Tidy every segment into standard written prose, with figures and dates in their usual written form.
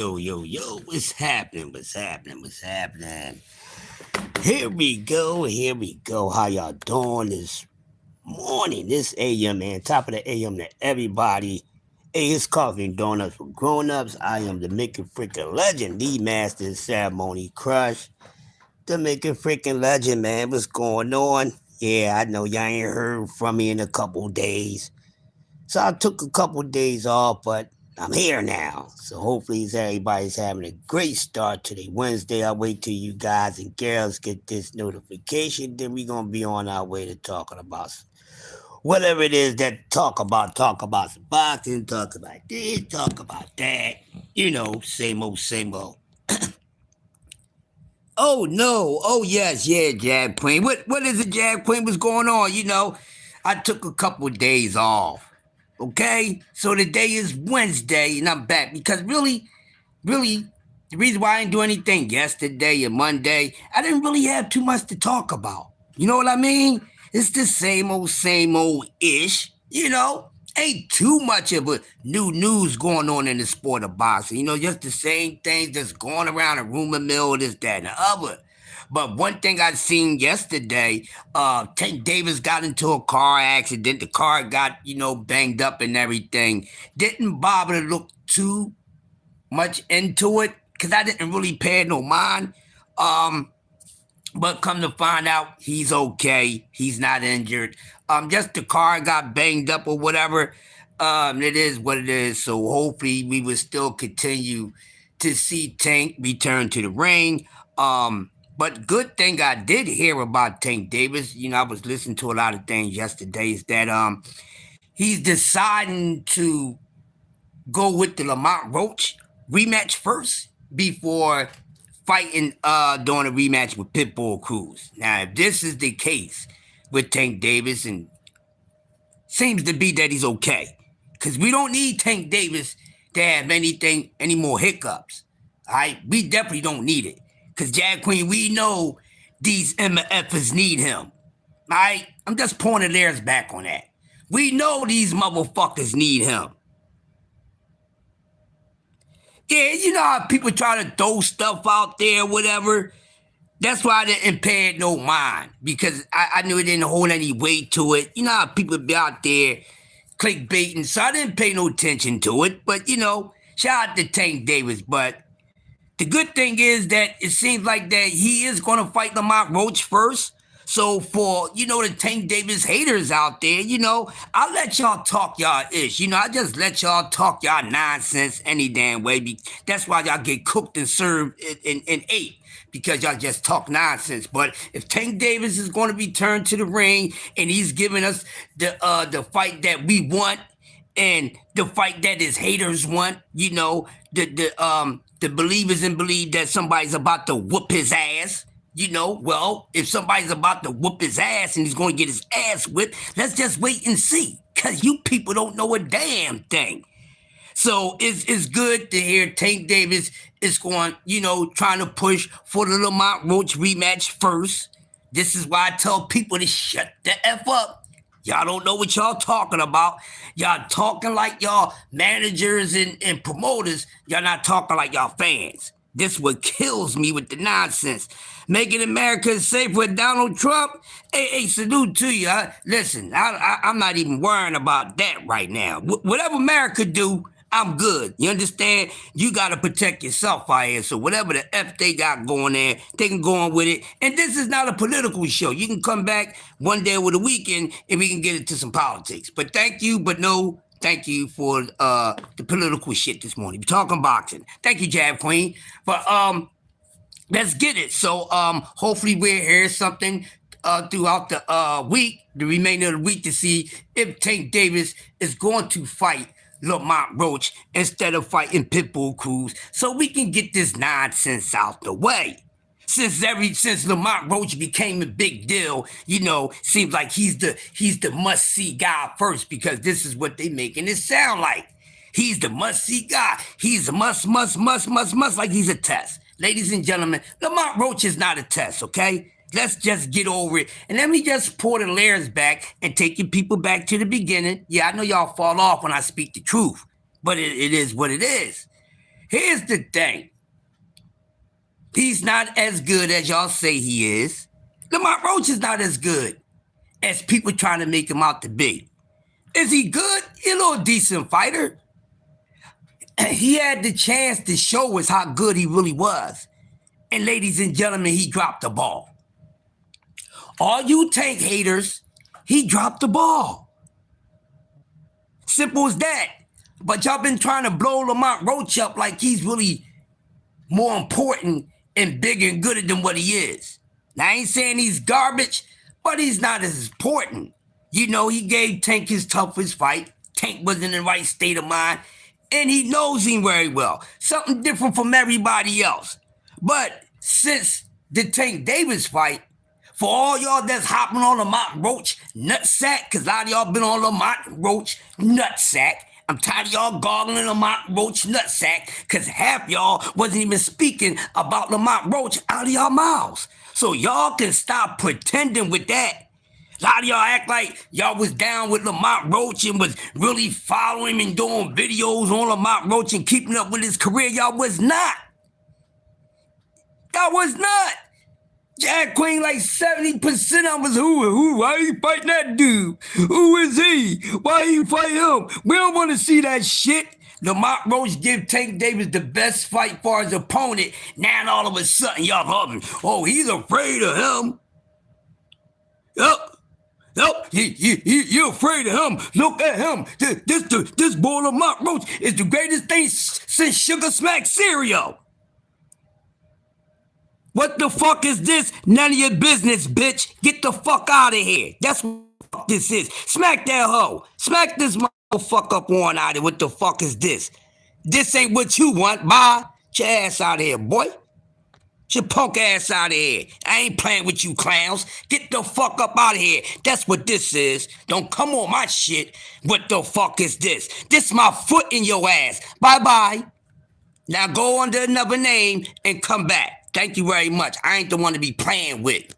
Yo, what's happening? What's happening? What's happening? Here we go. How y'all doing this morning? This AM, man. Top of the AM to everybody. Hey, it's Coffee and Donuts for grown-ups. I am the Making Freaking Legend, the Master of Ceremony Crush. The Making Freaking Legend, man. What's going on? Yeah, I know y'all ain't heard from me in a couple days. So I took a couple days off, but I'm here now. So hopefully everybody's having a great start to the Wednesday. I'll wait till you guys and girls get this notification. Then we're gonna be on our way to talking about whatever it is that talk about some boxing, talk about this, talk about that. Same old, same old. Oh no! Oh yes, yeah, Jag Queen. What is it, Jag Queen? What's going on? I took a couple of days off. Okay, so today is Wednesday, and I'm back because really, the reason why I didn't do anything yesterday and Monday, I didn't really have too much to talk about. You know what I mean? It's the same old ish. Ain't too much of a new news going on in the sport of boxing. Just the same things that's going around a rumor mill, this, that, and the other. But one thing I seen yesterday, Tank Davis got into a car accident. The car got, banged up and everything. Didn't bother to look too much into it because I didn't really pay no mind. But come to find out, he's okay. He's not injured. Just the car got banged up or whatever. It is what it is. So hopefully we will still continue to see Tank return to the ring. But good thing I did hear about Tank Davis. I was listening to a lot of things yesterday. Is that he's deciding to go with the Lamont Roach rematch first before fighting doing a rematch with Pitbull Cruz. Now, if this is the case with Tank Davis, and seems to be that he's okay, because we don't need Tank Davis to have any more hiccups. All right, we definitely don't need it, because Jag Queen, we know these MFers need him. All right, I'm just pointing theirs back on that. We know these motherfuckers need him. Yeah, you know how people try to throw stuff out there, whatever. That's why I didn't pay no mind, because I knew it didn't hold any weight to it. You know how people be out there clickbaiting, so I didn't pay no attention to it. But, shout out to Tank Davis. But the good thing is that it seems like that he is going to fight Lamont Roach first. So for, the Tank Davis haters out there, I'll let y'all talk y'all ish. I just let y'all talk y'all nonsense any damn way. That's why y'all get cooked and served and ate, because y'all just talk nonsense. But if Tank Davis is going to be turned to the ring and he's giving us the fight that we want and the fight that his haters want, the believers and believe that somebody's about to whoop his ass. Well, if somebody's about to whoop his ass and he's going to get his ass whipped, let's just wait and see, because you people don't know a damn thing. So it's good to hear Tank Davis is going, trying to push for the Lamont Roach rematch first. This is why I tell people to shut the F up. Y'all don't know what y'all talking about. Y'all talking like y'all managers and promoters. Y'all not talking like y'all fans. This what kills me with the nonsense. Making America safe with Donald Trump? Hey, salute to you. Listen, I'm not even worrying about that right now. Whatever America do, I'm good. You understand? You got to protect yourself out here. So whatever the F they got going there, they can go on with it. And this is not a political show. You can come back one day over the weekend and we can get into some politics. But thank you, but no thank you for the political shit this morning. We're talking boxing. Thank you, Jab Queen. But let's get it. So hopefully we'll hear something throughout the week, the remainder of the week, to see if Tank Davis is going to fight Lamont Roach instead of fighting Pitbull Cruz, so we can get this nonsense out the way. Since Lamont Roach became a big deal, seems like he's the must-see guy first, because this is what they making it sound like. He's the must-see guy. He's a must, like he's a test. Ladies and gentlemen, Lamont Roach is not a test, okay? Let's just get over it. And let me just pour the layers back and take you people back to the beginning. Yeah, I know y'all fall off when I speak the truth, but it is what it is. Here's the thing. He's not as good as y'all say he is. Lamont Roach is not as good as people trying to make him out to be. Is he good? He's a little decent fighter. He had the chance to show us how good he really was. And ladies and gentlemen, he dropped the ball. All you Tank haters, he dropped the ball. Simple as that. But y'all been trying to blow Lamont Roach up like he's really more important and bigger and gooder than what he is. Now, I ain't saying he's garbage, but he's not as important. You know, he gave Tank his toughest fight. Tank was in the right state of mind, and he knows him very well. Something different from everybody else. But since the Tank Davis fight, for all y'all that's hopping on Lamont Roach nutsack, because a lot of y'all been on Lamont Roach nutsack, I'm tired of y'all goggling Lamont Roach nutsack, because half y'all wasn't even speaking about Lamont Roach out of y'all mouths. So y'all can stop pretending with that. A lot of y'all act like y'all was down with Lamont Roach and was really following him and doing videos on Lamont Roach and keeping up with his career. Y'all was not. Y'all was not. Jack Queen, like 70% of us, why he fighting that dude? Who is he? Why he fight him? We don't want to see that shit. Lamont Roach give Tank Davis the best fight for his opponent. Now all of a sudden, y'all hugging. Oh, he's afraid of him. Yup, you're afraid of him. Look at him. This boy Lamont Roach is the greatest thing since Sugar Smack cereal. What the fuck is this? None of your business, bitch. Get the fuck out of here. That's what this is. Smack that hoe. Smack this motherfucker up on out of here. What the fuck is this? This ain't what you want. Bye. Get your ass out of here, boy. Get your punk ass out of here. I ain't playing with you clowns. Get the fuck up out of here. That's what this is. Don't come on my shit. What the fuck is this? This my foot in your ass. Bye-bye. Now go under another name and come back. Thank you very much. I ain't the one to be playing with.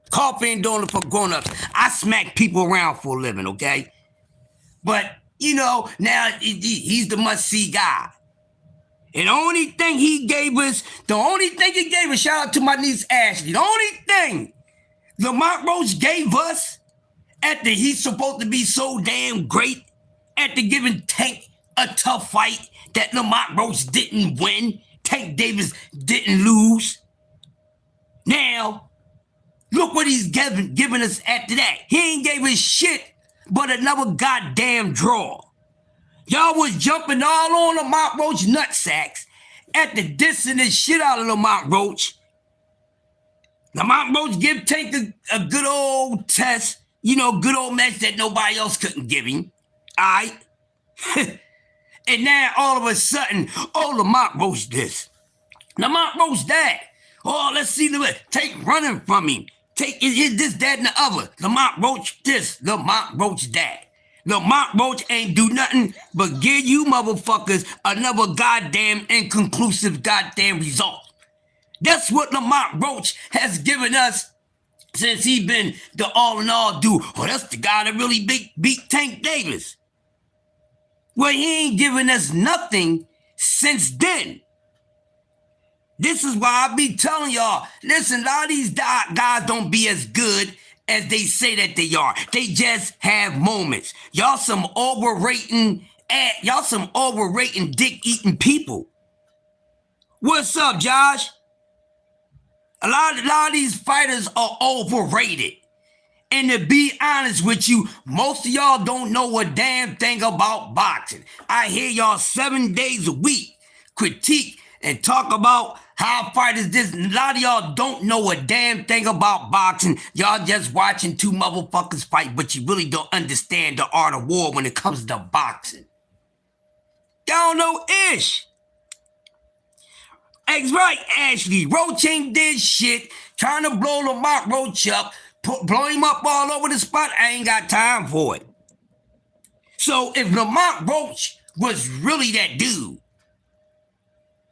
Coffee and donuts for grown-ups. I smack people around for a living, okay? But, you know, now he's the must-see guy. And the only thing he gave us, shout out to my niece Ashley, the only thing Lamont Roach gave us after he's supposed to be so damn great, after giving Tank a tough fight that Lamont Roach didn't win, Tank Davis didn't lose. Now, look what he's giving us after that. He ain't gave us shit but another goddamn draw. Y'all was jumping all on Lamont Roach nutsacks after dissing the shit out of Lamont Roach. Lamont Roach give Tank a good old test, you know, good old match that nobody else couldn't give him. All right? And now, all of a sudden, Lamont Roach this. Lamont Roach that. Oh, let's see Tank running from him. Tank is this, that, and the other. Lamont Roach this. Lamont Roach that. Lamont Roach ain't do nothing but give you motherfuckers another goddamn inconclusive goddamn result. That's what Lamont Roach has given us since he been the all-in-all dude. Oh, that's the guy that really beat Tank Davis. Well, he ain't giving us nothing since then. This is why I be telling y'all, listen, a lot of these guys don't be as good as they say that they are. They just have moments. Y'all some overrating dick-eating people. What's up, Josh? A lot of these fighters are overrated. And to be honest with you, most of y'all don't know a damn thing about boxing. I hear y'all 7 days a week critique and talk about how fighters this. A lot of y'all don't know a damn thing about boxing. Y'all just watching two motherfuckers fight, but you really don't understand the art of war when it comes to boxing. Y'all don't know ish. That's right, Ashley. Roach ain't did shit, trying to blow Lamont Roach up, blow him up all over the spot. I ain't got time for it. So if Lamont Roach was really that dude,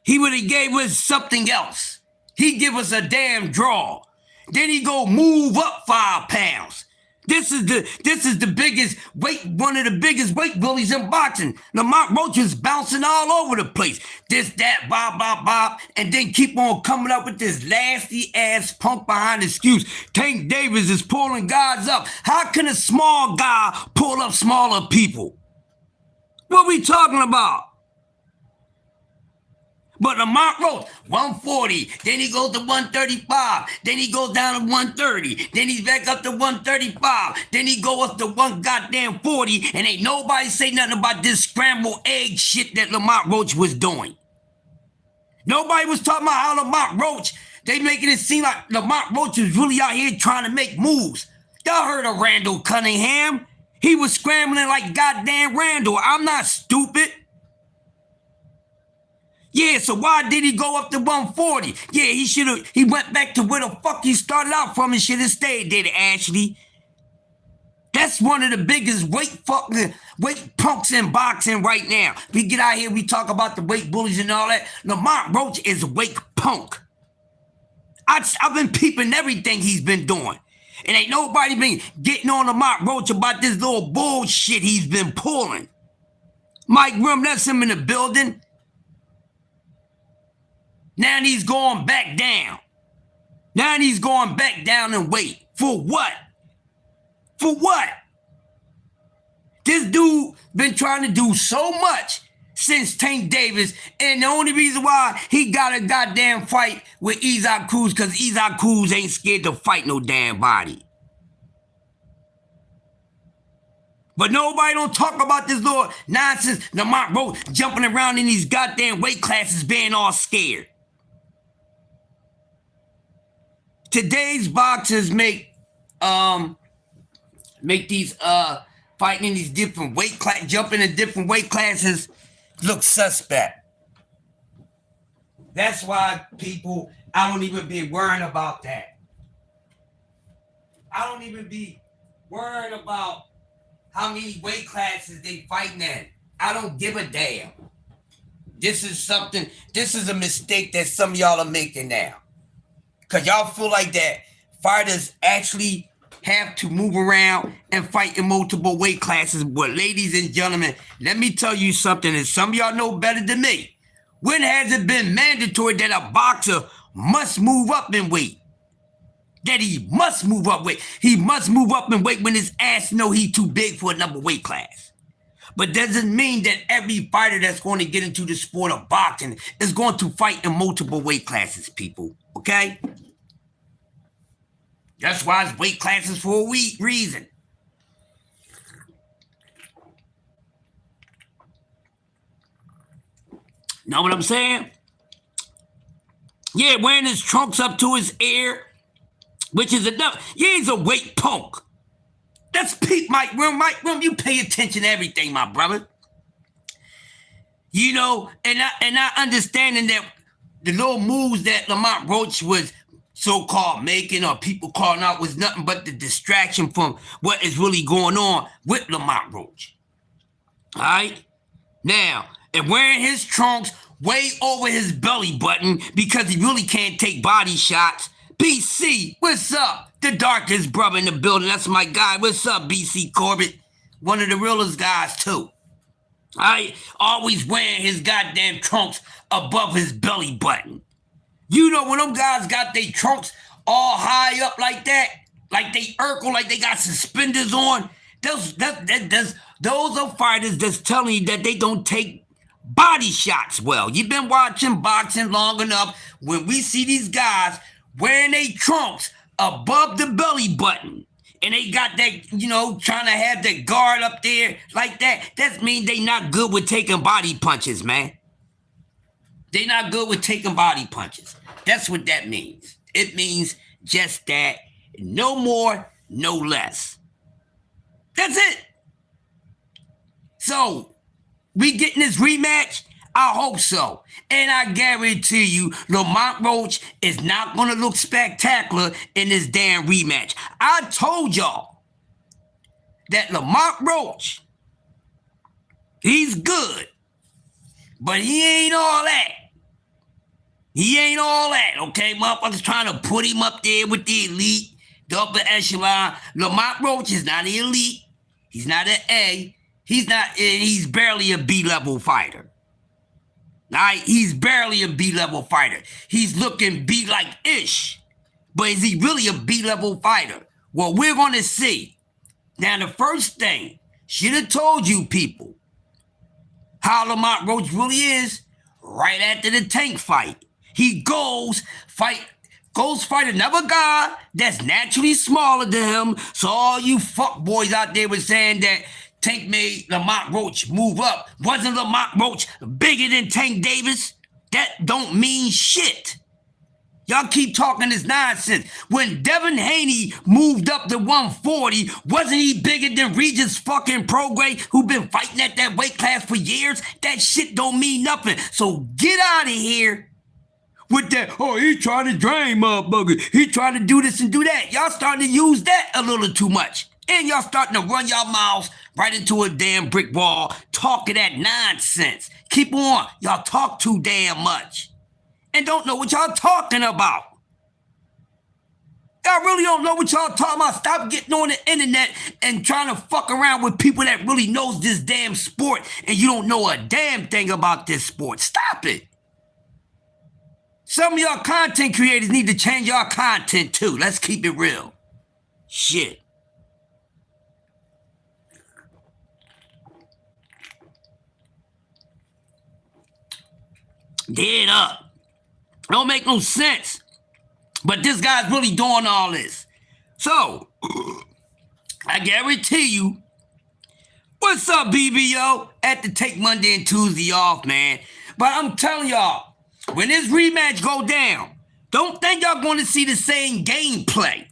he would have gave us something else. He'd give us a damn draw. Then he go move up 5 pounds. This is the biggest one of the biggest weight bullies in boxing. Lamont Roach is bouncing all over the place. This, that, bob, bob, bob, and then keep on coming up with this nasty ass punk behind excuse. Tank Davis is pulling guys up. How can a small guy pull up smaller people? What we talking about? But Lamont Roach, 140, then he goes to 135, then he goes down to 130, then he's back up to 135, then he goes up to 140, and ain't nobody say nothing about this scrambled egg shit that Lamont Roach was doing. Nobody was talking about how Lamont Roach, they making it seem like Lamont Roach is really out here trying to make moves. Y'all heard of Randall Cunningham? He was scrambling like goddamn Randall. I'm not stupid. Yeah, so why did he go up to 140? Yeah, he went back to where the fuck he started out from and should have stayed there, Ashley. That's one of the biggest weight punks in boxing right now. We get out here, we talk about the weight bullies and all that. Lamont Roach is a weight punk. I've been peeping everything he's been doing. And ain't nobody been getting on Lamont Roach about this little bullshit he's been pulling. Mike Rim, that's him in the building. Now he's going back down. Now he's going back down in weight. For what? For what? This dude been trying to do so much since Tank Davis, and the only reason why he got a goddamn fight with Isaac Cruz, because Isaac Cruz ain't scared to fight no damn body. But nobody don't talk about this little nonsense. Lamont Roach jumping around in these goddamn weight classes being all scared. Today's boxers make these fighting in these different weight class, jumping in different weight classes look suspect. That's why I don't even be worrying about that. I don't even be worrying about how many weight classes they fighting in. I don't give a damn. This is a mistake that some of y'all are making now. Because y'all feel like that fighters actually have to move around and fight in multiple weight classes. But ladies and gentlemen, let me tell you something, and some of y'all know better than me. When has it been mandatory that a boxer must move up in weight? That he must move up weight. He must move up in weight when his ass know he too big for another weight class. But doesn't mean that every fighter that's going to get into the sport of boxing is going to fight in multiple weight classes, people. Okay? That's why it's weight classes for a reason. Know what I'm saying? Yeah, wearing his trunks up to his ear, which is enough. Yeah, he's a weight punk. That's Pete Mike Rim. Mike Rim, you pay attention to everything, my brother. You know, and I understanding that the little moves that Lamont Roach was so-called making or people calling out was nothing but the distraction from what is really going on with Lamont Roach. All right? Now, and wearing his trunks way over his belly button because he really can't take body shots. BC, what's up? The darkest brother in the building. That's my guy. What's up, BC Corbett? One of the realest guys, too. All right? Always wearing his goddamn trunks above his belly button. You know, when them guys got their trunks all high up like that, like they Urkel, like they got suspenders on, those are fighters that's telling you that they don't take body shots well. You've been watching boxing long enough. When we see these guys wearing their trunks above the belly button, and they got that, you know, trying to have that guard up there like that means they not good with taking body punches, man. They not good with taking body punches. That's what that means. It means just that. No more, no less. That's it. So, we getting this rematch? I hope so. And I guarantee you, Lamont Roach is not going to look spectacular in this damn rematch. I told y'all that Lamont Roach, he's good, but he ain't all that. He ain't all that, okay? Motherfuckers trying to put him up there with the elite. the upper echelon. Lamont Roach is not an elite. He's not an A. He's barely a B-level fighter. All right, he's barely a B-level fighter. He's looking B-like-ish. But is he really a B-level fighter? Well, we're going to see. Now, the first thing, should have told you people how Lamont Roach really is right after the Tank fight. He goes fight another guy that's naturally smaller than him. So all you fuck boys out there were saying that Tank made Lamont Roach move up. Wasn't Lamont Roach bigger than Tank Davis? That don't mean shit. Y'all keep talking this nonsense. When Devin Haney moved up to 140, wasn't he bigger than Regis fucking Prograis, who been fighting at that weight class for years? That shit don't mean nothing. So get out of here with that, oh, he trying to drain motherfucker. He trying to do this and do that. Y'all starting to use that a little too much. And y'all starting to run y'all mouths right into a damn brick wall, talking that nonsense. Keep on. Y'all talk too damn much. And don't know what y'all talking about. Y'all really don't know what y'all talking about. Stop getting on the internet and trying to fuck around with people that really knows this damn sport and you don't know a damn thing about this sport. Stop it. Some of y'all content creators need to change y'all content too. Let's keep it real. Shit. Dead up. Don't make no sense. But this guy's really doing all this. So, I guarantee you, what's up, BBO? Had to take Monday and Tuesday off, man. But I'm telling y'all, when this rematch go down, don't think y'all going to see the same gameplay.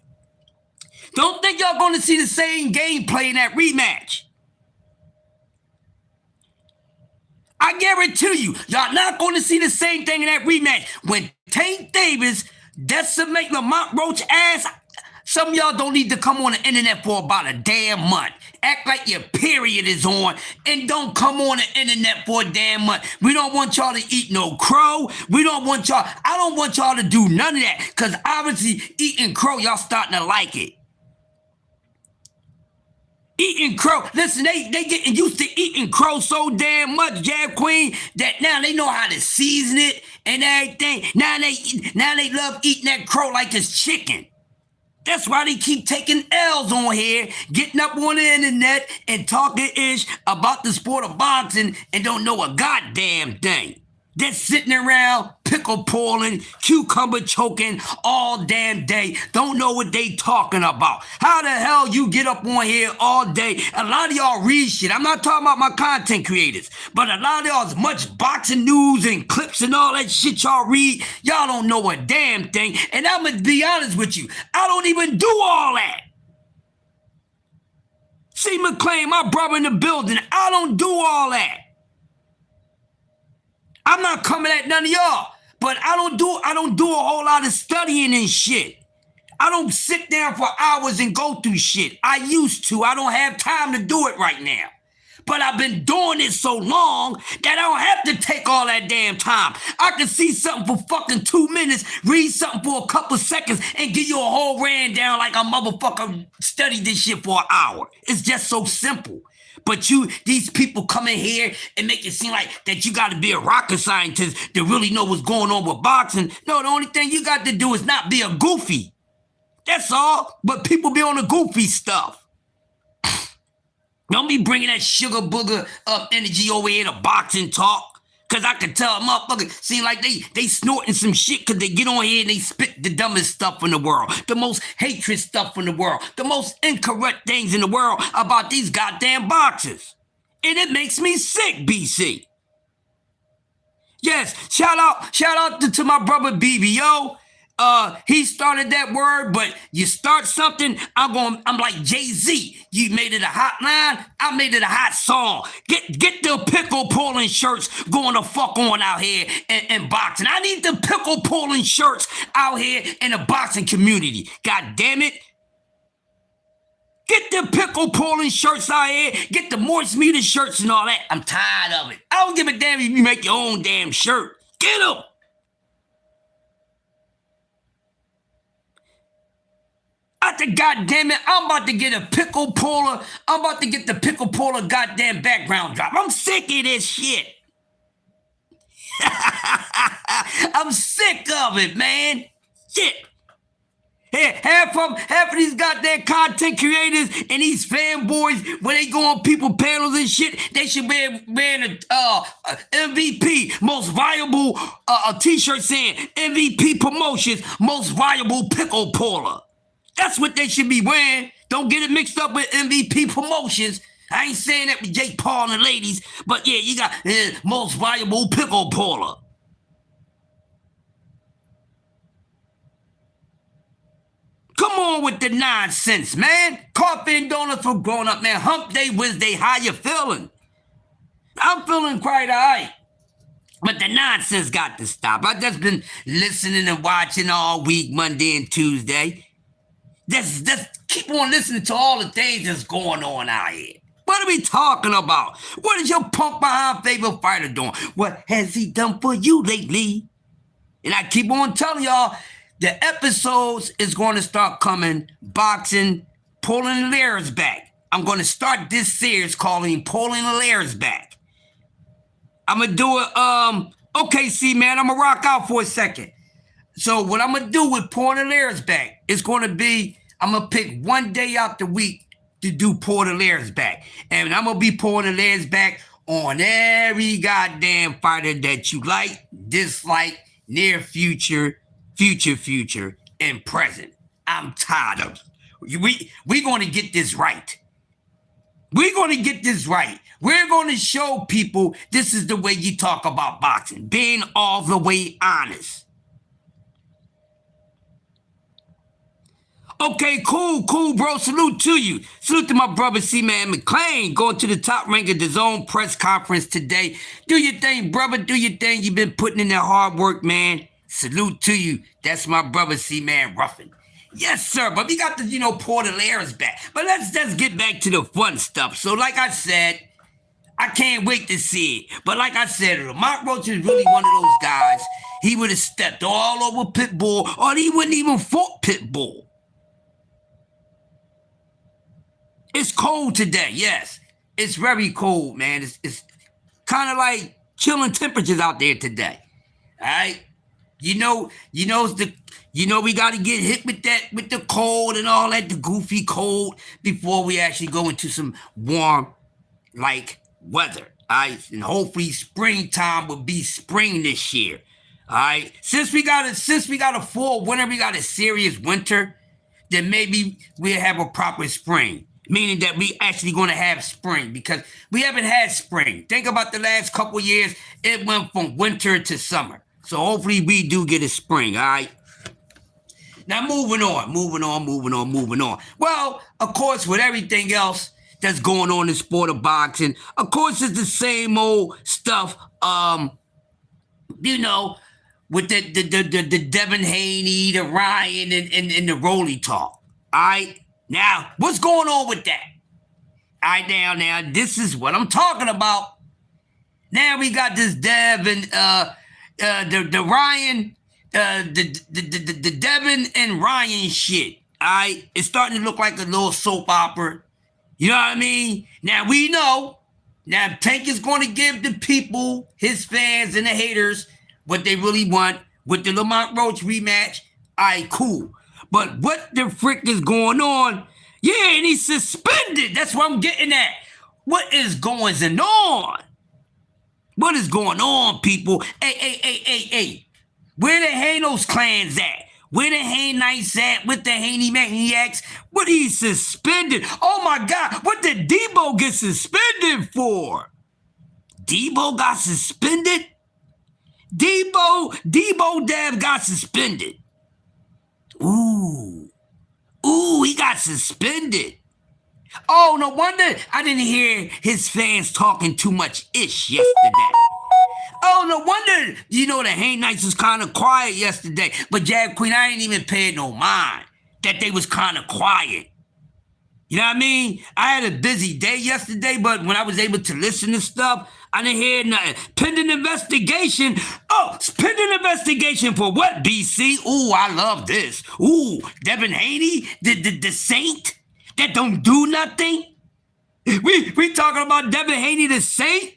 Don't think y'all going to see the same gameplay in that rematch. I guarantee you, y'all not going to see the same thing in that rematch. When Tank Davis decimate Lamont Roach ass, some of y'all don't need to come on the internet for about a damn month. Act like your period is on and don't come on the internet for a damn month. We don't want y'all to eat no crow. I don't want y'all to do none of that because obviously eating crow, y'all starting to like it. Eating crow. Listen, they getting used to eating crow so damn much, Jab Queen, that now they know how to season it and everything. Now they love eating that crow like it's chicken. That's why they keep taking L's on here, getting up on the internet and talking ish about the sport of boxing and don't know a goddamn thing. They're sitting around pickle pulling, cucumber choking all damn day. Don't know what they talking about. How the hell you get up on here all day? A lot of y'all read shit. I'm not talking about my content creators, but a lot of y'all as much boxing news and clips and all that shit y'all read. Y'all don't know a damn thing. And I'm going to be honest with you. I don't even do all that. See McClain, my brother in the building. I don't do all that. I'm not coming at none of y'all, but I don't do a whole lot of studying and shit. I don't sit down for hours and go through shit. I used to. I don't have time to do it right now. But I've been doing it so long that I don't have to take all that damn time. I can see something for fucking 2 minutes, read something for a couple seconds, and give you a whole rundown like a motherfucker studied this shit for an hour. It's just so simple. But these people come in here and make it seem like that you got to be a rocket scientist to really know what's going on with boxing. No, the only thing you got to do is not be a goofy. That's all. But people be on the goofy stuff. Don't be bringing that sugar booger energy over here to boxing talk. Because I can tell a motherfucker seem like they snorting some shit because they get on here and they spit the dumbest stuff in the world. The most hatred stuff in the world. The most incorrect things in the world about these goddamn boxers. And it makes me sick, BC. Yes, shout out to my brother BBO. He started that word, but you start something, I'm like Jay-Z. You made it a hot line, I made it a hot song. Get the pickle pulling shirts going the fuck on out here in boxing. I need the pickle pulling shirts out here in the boxing community. God damn it. Get the pickle pulling shirts out here. Get the moist meter shirts and all that. I'm tired of it. I don't give a damn if you make your own damn shirt. Get them. to, goddamn it, I'm about to get a pickle puller. I'm about to get the pickle puller goddamn background drop. I'm sick of this shit. I'm sick of it, man. Shit. Hey, half of these goddamn content creators and these fanboys, when they go on people panels and shit, they should be wearing a MVP, most viable t-shirt saying MVP promotions, most viable pickle puller. That's what they should be wearing. Don't get it mixed up with MVP promotions. I ain't saying that with Jake Paul and the ladies, but yeah, you got most valuable pickle puller. Come on with the nonsense, man. Coffee and donuts for grown up, man. Hump Day Wednesday, how you feeling? I'm feeling quite all right. But the nonsense got to stop. I've just been listening and watching all week, Monday and Tuesday. Just keep on listening to all the things that's going on out here. What are we talking about? What is your punk behind favorite fighter doing? What has he done for you lately? And I keep on telling y'all, the episodes is going to start coming, boxing, pulling the layers back. I'm going to start this series calling Pulling the Layers Back. I'm going to do it, okay, see, man, I'm going to rock out for a second. So what I'm going to do with Pulling the Layers Back is going to be, I'm going to pick one day out the week to do Pull the Layers Back. And I'm going to be pulling the layers back on every goddamn fighter that you like, dislike, near future, future, and present. I'm tired of it. We're going to get this right. We're going to get this right. We're going to show people this is the way you talk about boxing, being all the way honest. Okay, cool, bro. Salute to you. Salute to my brother C-Man McClain going to the top rank of the Zone press conference today. Do your thing, brother. Do your thing. You've been putting in that hard work, man. Salute to you. That's my brother C-Man Ruffin. Yes, sir. But we got to, pull the layers back. But let's get back to the fun stuff. So like I said, I can't wait to see it. But like I said, Lamont Roach is really one of those guys. He would have stepped all over Pitbull, or he wouldn't even fought Pitbull. It's cold today, yes. It's very cold, man. It's kind of like chilling temperatures out there today. All right? We got to get hit with the cold and all that, the goofy cold, before we actually go into some warm, weather. All right? And hopefully springtime will be spring this year. All right? Since we got a full winter, we got a serious winter, then maybe we'll have a proper spring. Meaning that we actually going to have spring, because we haven't had spring. Think about the last couple of years. It went from winter to summer. So hopefully we do get a spring, all right? Now moving on. Well, of course, with everything else that's going on in the sport of boxing, of course, it's the same old stuff, with the Devin Haney, the Ryan, and the Rolly talk, all right? Now, what's going on with that? All right, now, this is what I'm talking about. Now we got this Dev and the Ryan, the Devin and Ryan shit. All right, it's starting to look like a little soap opera. You know what I mean? Now we know. Now Tank is going to give the people, his fans and the haters, what they really want with the Lamont Roach rematch. All right, cool. But what the frick is going on? Yeah, and he's suspended. That's what I'm getting at. What is going on? What is going on, people? Hey. Where the Hanos clans at? Where the Haynites at? With the Haney Maniacs? What he suspended? Oh my God, what did Debo get suspended for? Debo got suspended? Debo Dev got suspended. Ooh, he got suspended. Oh, no wonder I didn't hear his fans talking too much ish yesterday. Oh, no wonder, the Haynites was kind of quiet yesterday. But Jab Queen, I ain't even paid no mind that they was kind of quiet. You know what I mean? I had a busy day yesterday, but when I was able to listen to stuff, I didn't hear nothing. Pending investigation. Oh, pending investigation for what, BC? Ooh, I love this. Ooh, Devin Haney, the saint that don't do nothing? We talking about Devin Haney, the saint?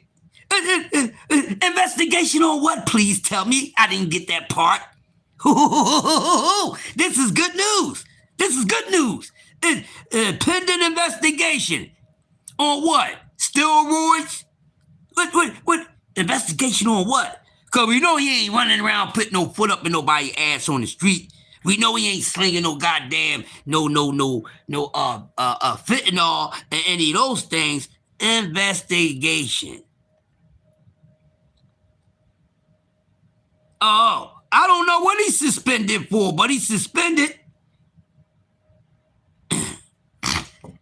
Investigation on what, please tell me? I didn't get that part. This is good news. This is good news. Pending investigation. On what? Steroids? What? Investigation on what? Because we know he ain't running around putting no foot up in nobody's ass on the street. We know he ain't slinging no goddamn, fentanyl and any of those things. Investigation. Oh, I don't know what he's suspended for, but he's suspended.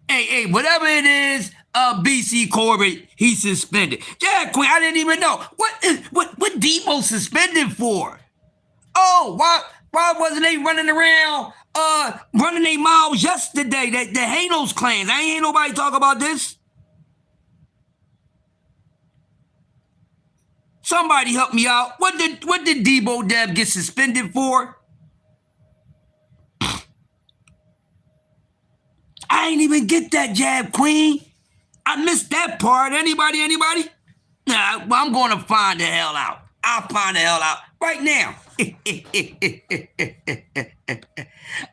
Hey, whatever it is, BC Corbett, he's suspended. Yeah, Queen, I didn't even know. What Demo suspended for? Oh, why wasn't they running around, running their mouths yesterday? The Hanos clans. I ain't nobody talk about this. Somebody help me out. What did Debo Dev get suspended for? I ain't even get that, Jab Queen. I missed that part. Anybody? Nah, well, I'm going to find the hell out. I'll find the hell out right now.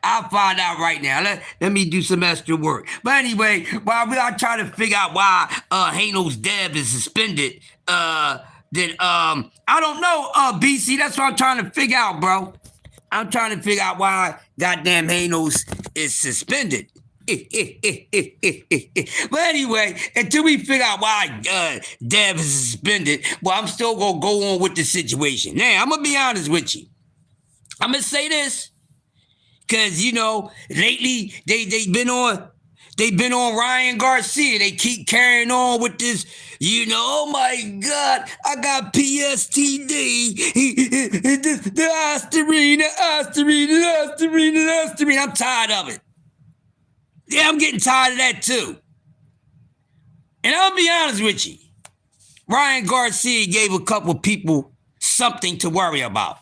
I'll find out right now. Let me do some extra work. But anyway, while we are trying to figure out why Hanos Dev is suspended, then I don't know, BC. That's what I'm trying to figure out, bro. I'm trying to figure out why goddamn Hanos is suspended. But anyway, until we figure out why Dev is suspended, well, I'm still gonna go on with the situation. Now, I'm gonna be honest with you. I'm gonna say this, cause lately they've been on Ryan Garcia. They keep carrying on with this, oh my God, I got PSTD. The Asterine. I'm tired of it. Yeah, I'm getting tired of that too. And I'll be honest with you. Ryan Garcia gave a couple people something to worry about.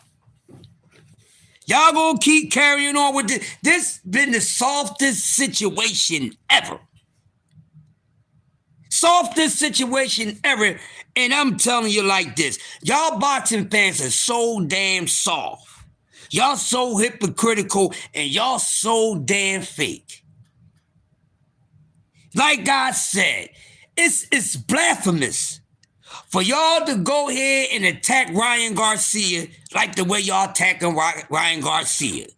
Y'all gonna keep carrying on with this. This been the softest situation ever. Softest situation ever. And I'm telling you like this. Y'all boxing fans are so damn soft. Y'all so hypocritical and y'all so damn fake. Like I said, it's blasphemous for y'all to go ahead and attack Ryan Garcia like the way y'all attacking Ryan Garcia.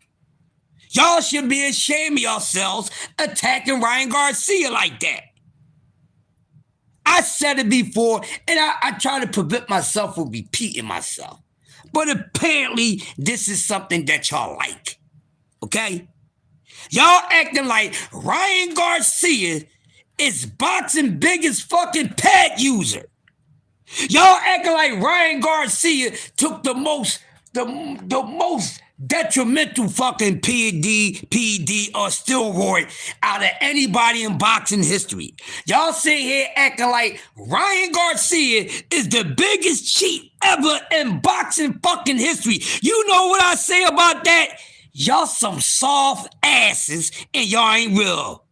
Y'all should be ashamed of yourselves attacking Ryan Garcia like that. I said it before, and I try to prevent myself from repeating myself. But apparently, this is something that y'all like. Okay? Y'all acting like Ryan Garcia is boxing biggest fucking pad user. Y'all acting like Ryan Garcia took the most detrimental fucking PD, or steroid out of anybody in boxing history. Y'all sit here acting like Ryan Garcia is the biggest cheat ever in boxing fucking history. You know what I say about that? Y'all some soft asses and y'all ain't real.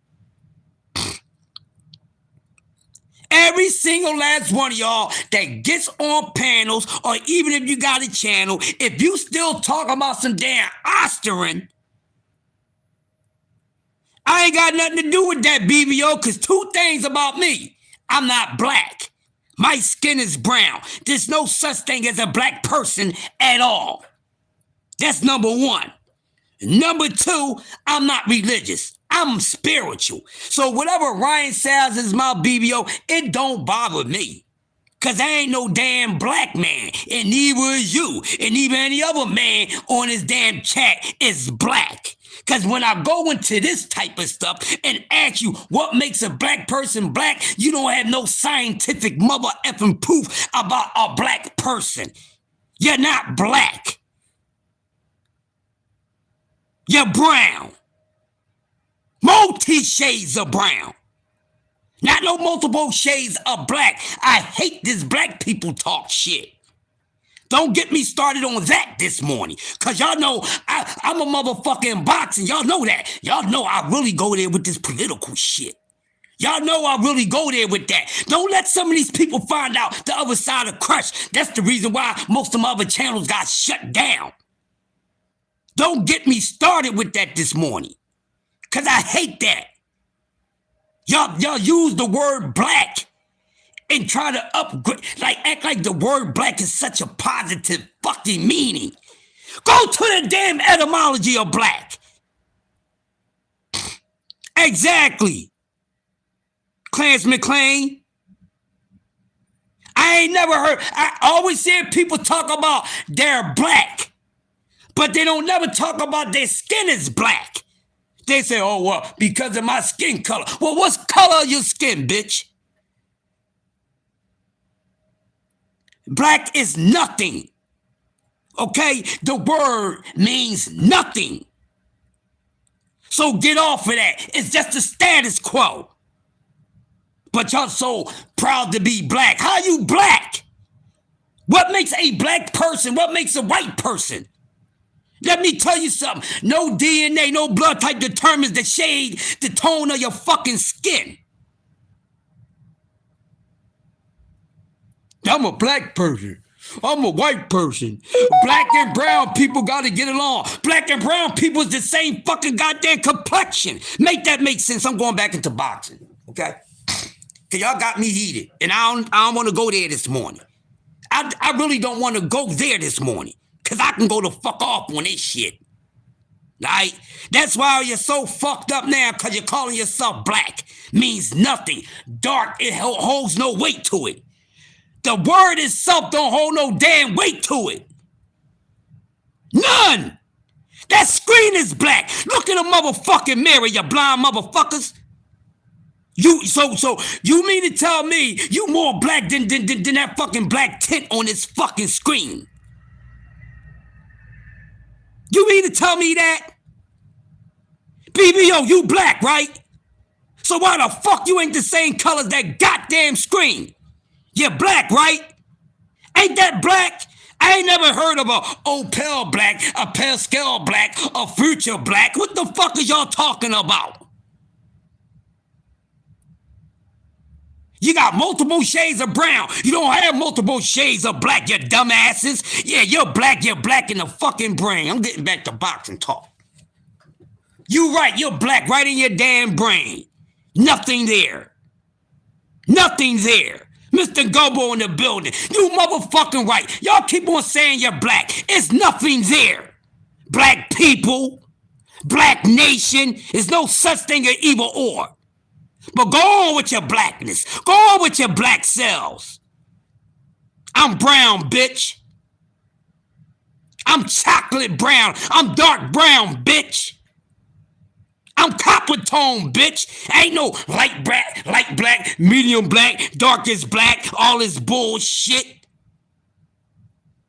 Every single last one of y'all that gets on panels, or even if you got a channel, if you still talking about some damn Osterin, I ain't got nothing to do with that, BBO, because two things about me. I'm not black. My skin is brown. There's no such thing as a black person at all. That's number one. Number two, I'm not religious. I'm spiritual. So whatever Ryan says is my BBO, it don't bother me. Because I ain't no damn black man. And neither is you. And even any other man on this damn chat is black. Because when I go into this type of stuff and ask you what makes a black person black, you don't have no scientific mother effing proof about a black person. You're not black. You're brown. Multi shades of brown. Not no multiple shades of black. I hate this black people talk shit. Don't get me started on that this morning. Because y'all know I'm a motherfucking boxing. Y'all know that. Y'all know I really go there with this political shit. Y'all know I really go there with that. Don't let some of these people find out the other side of Crush. That's the reason why most of my other channels got shut down. Don't get me started with that this morning. Because I hate that. Y'all use the word black and try to upgrade, like act like the word black is such a positive fucking meaning. Go to the damn etymology of black. Exactly. Clarence McLean. I ain't never heard, I always hear people talk about they're black, but they don't never talk about their skin is black. They say, oh, well, because of my skin color. Well, what's color of your skin, bitch? Black is nothing. Okay? The word means nothing. So get off of that. It's just the status quo. But y'all so proud to be black. How you black? What makes a black person? What makes a white person? Let me tell you something. No DNA, no blood type determines the shade, the tone of your fucking skin. I'm a black person. I'm a white person. Black and brown people got to get along. Black and brown people is the same fucking goddamn complexion. Make that make sense. I'm going back into boxing, okay? Because y'all got me heated, and I don't want to go there this morning. I really don't want to go there this morning. Because I can go the fuck off on this shit. Right? That's why you're so fucked up now, because you're calling yourself black. Means nothing. Dark, it holds no weight to it. The word itself don't hold no damn weight to it. None. That screen is black. Look in the motherfucking mirror, you blind motherfuckers. So you mean to tell me you more black than that fucking black tint on this fucking screen? You mean to tell me that? BBO, you black, right? So why the fuck you ain't the same color as that goddamn screen? You're black, right? Ain't that black? I ain't never heard of a pale black, a pale scale black, a future black. What the fuck is y'all talking about? You got multiple shades of brown. You don't have multiple shades of black, you dumbasses. Yeah, you're black in the fucking brain. I'm getting back to boxing talk. You right, you're black right in your damn brain. Nothing there. Nothing there. Mr. Gumbo in the building. You motherfucking right. Y'all keep on saying you're black. It's nothing there. Black people, black nation, there's no such thing as either or. But go on with your blackness. Go on with your black cells. I'm brown, bitch. I'm chocolate brown. I'm dark brown, bitch. I'm copper tone, bitch. Ain't no light black, medium black, darkest black, all this bullshit.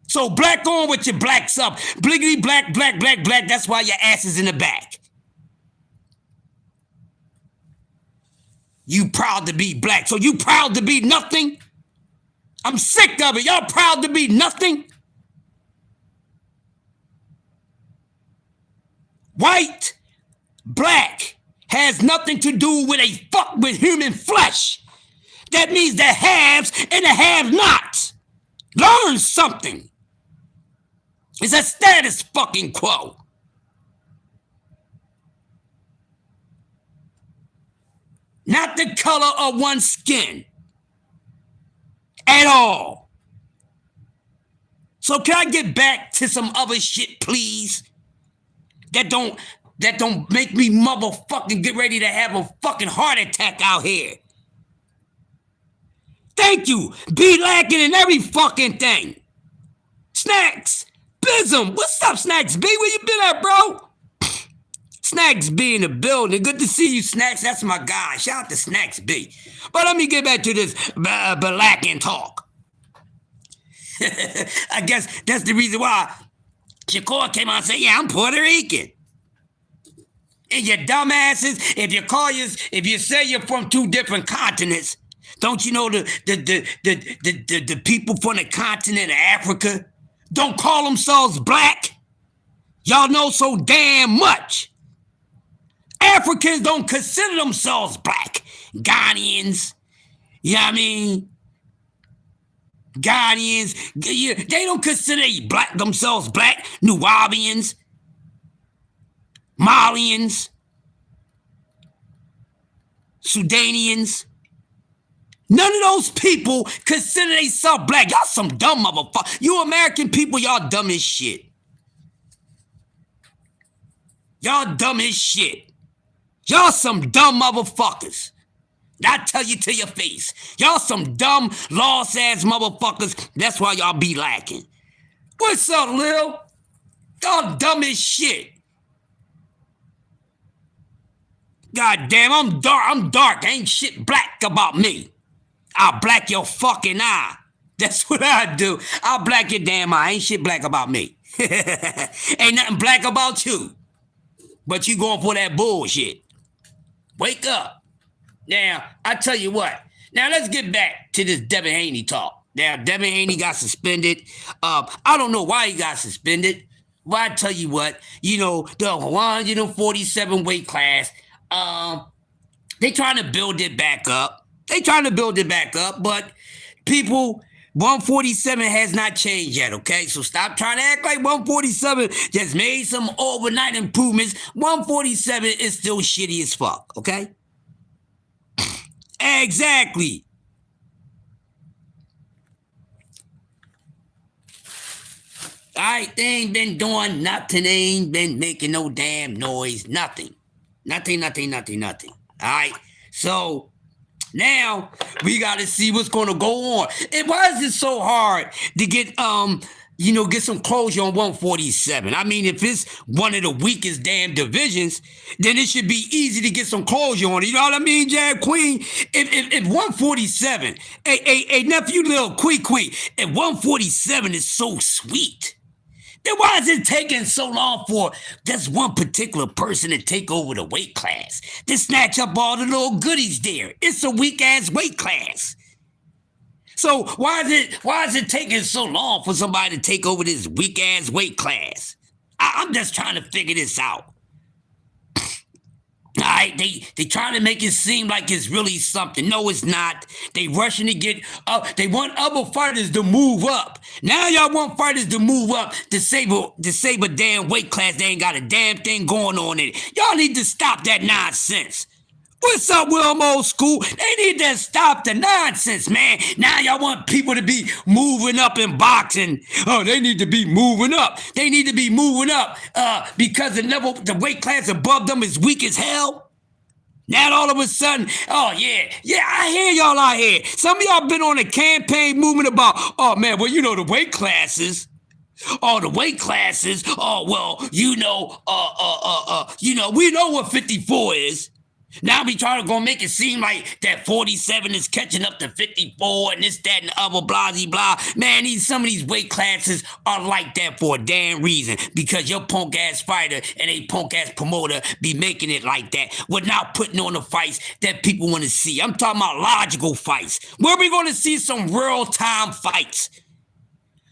So black on with your black stuff. Bliggity black, black, black, black. That's why your ass is in the back. You proud to be black. So you proud to be nothing? I'm sick of it. Y'all proud to be nothing? White, black has nothing to do with a fuck with human flesh. That means the haves and the have-nots. Learn something. It's a status fucking quo. Not the color of one's skin. At all. So can I get back to some other shit, please? That don't make me motherfucking get ready to have a fucking heart attack out here. Thank you. Be lacking in every fucking thing. Snacks. Bism. What's up, Snacks B? Where you been at, bro? Snacks B in the building. Good to see you, Snacks. That's my guy. Shout out to Snacks B. But let me get back to this blacking talk. I guess that's the reason why Shakur came out and said, yeah, I'm Puerto Rican. And your dumbasses, if you say you're from 2 different continents, don't you know the people from the continent of Africa don't call themselves black? Y'all know so damn much. Africans don't consider themselves black. Ghanaians, you know what I mean? Ghanaians, they don't consider themselves black. Nubians, Malians, Sudanians. None of those people consider themselves black. Y'all some dumb motherfuckers. You American people, y'all dumb as shit. Y'all dumb as shit. Y'all some dumb motherfuckers. I tell you to your face. Y'all some dumb, lost-ass motherfuckers. That's why y'all be lacking. What's up, Lil? Y'all dumb as shit. God damn, I'm dark. Ain't shit black about me. I'll black your fucking eye. That's what I do. I'll black your damn eye. Ain't shit black about me. Ain't nothing black about you. But you going for that bullshit. Wake up. Now, I tell you what. Now, let's get back to this Devin Haney talk. Now, Devin Haney got suspended. I don't know why he got suspended. But I tell you what, you know, the 147 weight class, they trying to build it back up. But people, 147 has not changed yet, okay? So stop trying to act like 147 just made some overnight improvements. 147 is still shitty as fuck, okay? Exactly. All right, they ain't been doing nothing. They ain't been making no damn noise. Nothing. Nothing. All right, so now we got to see what's going to go on. And why is it so hard to get get some closure on 147? I mean, if it's one of the weakest damn divisions, then it should be easy to get some closure on it. You know what I mean, Jab Queen? If 147, hey, nephew, little Quee, if 147 is so sweet, then why is it taking so long for just one particular person to take over the weight class? To snatch up all the little goodies there. It's a weak-ass weight class. So why is it taking so long for somebody to take over this weak-ass weight class? I'm just trying to figure this out. All right, they trying to make it seem like it's really something. No, it's not. They rushing to get up. They want other fighters to move up. Now y'all want fighters to move up to save a damn weight class. They ain't got a damn thing going on in it. Y'all need to stop that nonsense. What's up, Wilmo School? They need to stop the nonsense, man. Now y'all want people to be moving up in boxing. Oh, they need to be moving up. They need to be moving up because the weight class above them is weak as hell. Now all of a sudden, oh yeah, I hear y'all out here. Some of y'all been on a campaign movement about, oh man, well, you know, the weight classes. Oh, the weight classes. Oh, well, we know what 54 is. Now we trying to go make it seem like that 47 is catching up to 54 and this, that, and the other, blah, blah, blah. Man, some of these weight classes are like that for a damn reason because your punk-ass fighter and a punk-ass promoter be making it like that without putting on the fights that people want to see. I'm talking about logical fights. Where we going to see some real-time fights?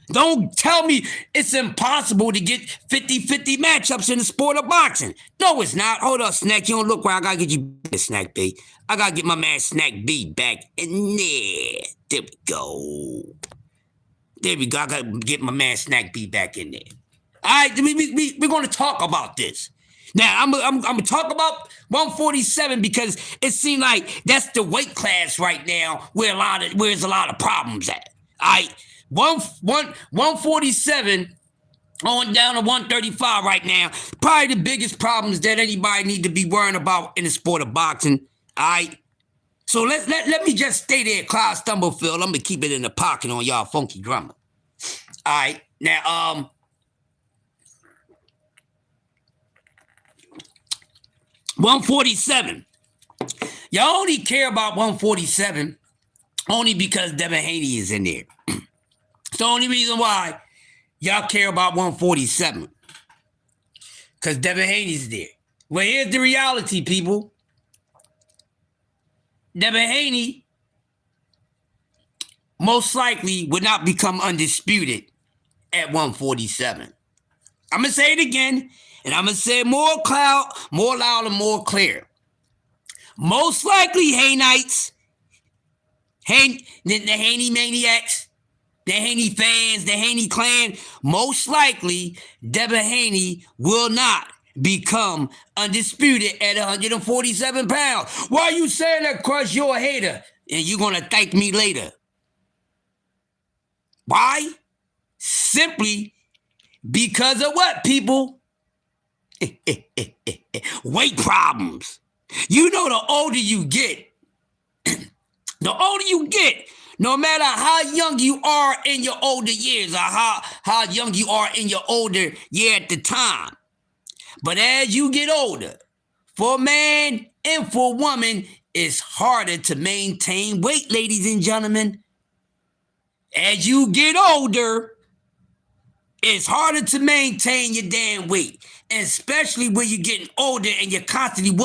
Don't tell me it's impossible to get 50-50 matchups in the sport of boxing. No, it's not. Hold up, Snack. You don't look right. I got to get you Snack B. I got to get my man Snack B back in there. There we go. There we go. I got to get my man Snack B back in there. All right, we're going to talk about this. Now, I'm going to talk about 147 because it seems like that's the weight class right now where there's a lot of problems at. All right. 147 on down to 135 right now. Probably the biggest problems that anybody need to be worrying about in the sport of boxing. All right. So let me just stay there, Clyde Stumblefield. I'm gonna keep it in the pocket on y'all funky drummer. All right. Now 147. Y'all only care about 147 only because Devin Haney is in there. It's the only reason why y'all care about 147. Because Devin Haney's there. Well, here's the reality, people. Devin Haney most likely would not become undisputed at 147. I'm going to say it again, and I'm going to say it more loud and more clear. Most likely, Haynites, the Haney maniacs, the Haney fans, the Haney clan, most likely Devin Haney will not become undisputed at 147 pounds. Why are you saying that, Crush? You're a hater, and you're going to thank me later. Why? Simply because of what, people? Weight problems. You know, the older you get, no matter how young you are in your older years or how young you are in your older year at the time, but as you get older, for a man and for a woman, it's harder to maintain weight, ladies and gentlemen. As you get older, it's harder to maintain your damn weight, and especially when you're getting older and you're constantly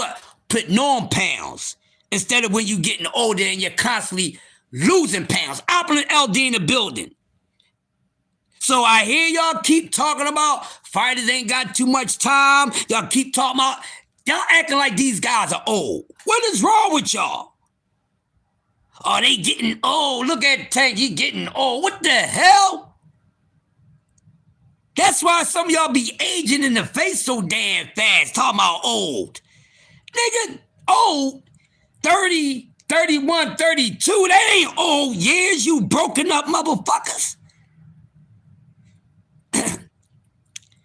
putting on pounds, instead of when you're getting older and you're constantly losing pounds. Opulent LD in the building. So I hear y'all keep talking about fighters ain't got too much time. Y'all keep talking about, y'all acting like these guys are old. What is wrong with y'all? Oh, they getting old. Look at Tank, he getting old. What the hell? That's why some of y'all be aging in the face so damn fast, talking about old. Nigga, old, 30, 31, 32, that ain't old years, you broken up motherfuckers.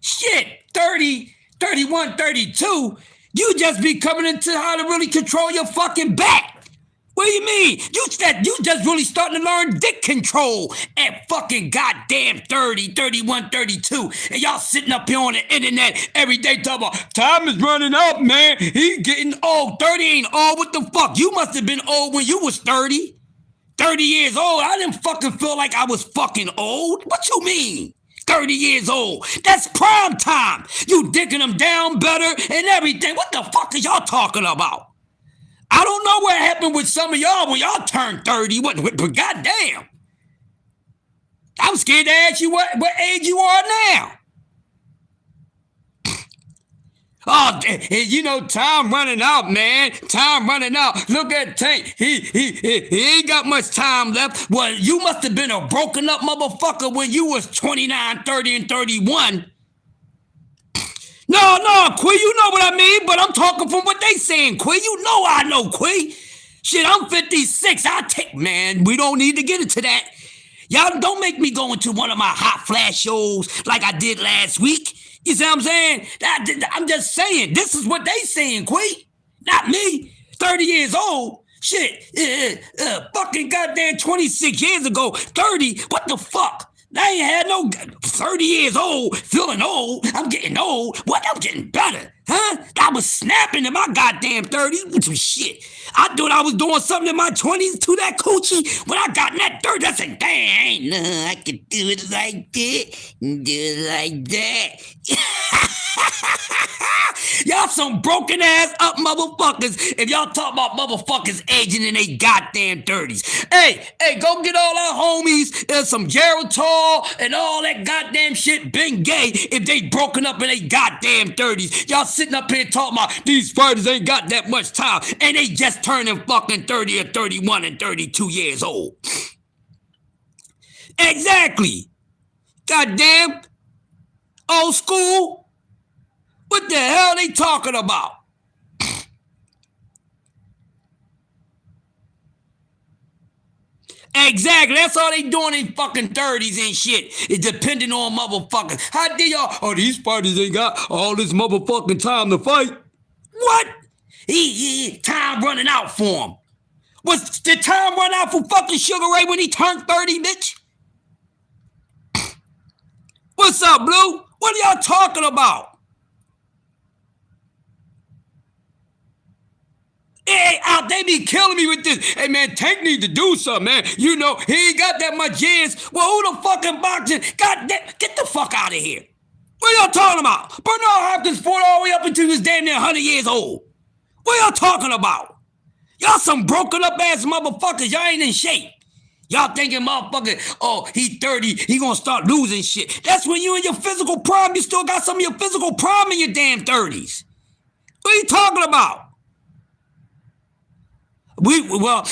Shit, 30, 31, 32, you just be coming into how to really control your fucking back. What do you mean? You just really starting to learn dick control at fucking goddamn 30, 31, 32. And y'all sitting up here on the internet every day talking about, time is running out, man. He getting old. 30 ain't old. What the fuck? You must have been old when you was 30. 30 years old. I didn't fucking feel like I was fucking old. What you mean? 30 years old. That's prime time. You dicking them down better and everything. What the fuck are y'all talking about? I don't know what happened with some of y'all when y'all turned 30. What goddamn. I'm scared to ask you what age you are now. Oh, you know, time running out, man. Time running out. Look at Tank. He ain't got much time left. Well, you must have been a broken up motherfucker when you was 29, 30, and 31. No, Quee, you know what I mean, but I'm talking from what they saying, Quee. You know I know, Quee. Shit, I'm 56. Man, we don't need to get into that. Y'all don't make me go into one of my hot flash shows like I did last week. You see what I'm saying? I'm just saying, this is what they saying, Quee. Not me. 30 years old. Shit, fucking goddamn 26 years ago. 30, what the fuck? I ain't had no 30 years old, feeling old. I'm getting old. What? I'm getting better, huh? I was snapping in my goddamn 30s with some shit. I thought I was doing something in my 20s to that coochie. When I got in that 30s, I said, damn, ain't nothing. I could do it like that, do it like that. Y'all some broken ass up motherfuckers if y'all talk about motherfuckers aging in they goddamn 30s. Hey, go get all our homies and some Geritol and all that goddamn shit been gay if they broken up in they goddamn 30s. Y'all sitting up here talking about these fighters ain't got that much time and they just turning fucking 30 or 31 and 32 years old. Exactly. Goddamn. Old school. What the hell are they talking about? Exactly. That's all they doing in fucking 30s and shit. It's depending on motherfuckers. How did y'all? Oh, these fighters ain't got all this motherfucking time to fight. What? Time running out for him. Was the time run out for fucking Sugar Ray when he turned 30, bitch? What's up, Blue? What are y'all talking about? Hey, they be killing me with this. Hey, man, Tank need to do something, man. You know, he ain't got that much years. Well, who the fucking boxing? God damn, get the fuck out of here. What y'all talking about? Bernard Hopkins fought all the way up until he was damn near 100 years old. What y'all talking about? Y'all some broken up ass motherfuckers. Y'all ain't in shape. Y'all thinking motherfucker, oh, he 30, he gonna start losing shit. That's when you in your physical prime. You still got some of your physical prime in your damn 30s. What are you talking about? Well,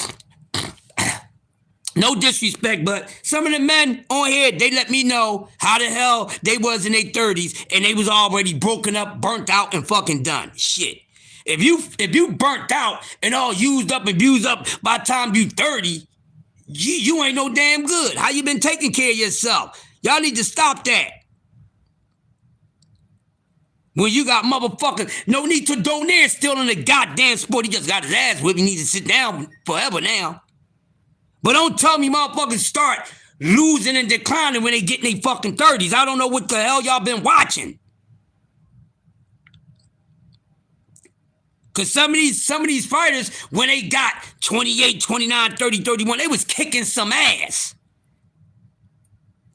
no disrespect, but some of the men on here, they let me know how the hell they was in their 30s and they was already broken up, burnt out, and fucking done. Shit. If you burnt out and all used up and abused up by the time you 30, you ain't no damn good. How you been taking care of yourself? Y'all need to stop that. When you got motherfuckers, no need to donate still in the goddamn sport. He just got his ass whipped. He needs to sit down forever now. But don't tell me motherfuckers start losing and declining when they get in their fucking 30s. I don't know what the hell y'all been watching. Because some of these fighters, when they got 28, 29, 30, 31, they was kicking some ass.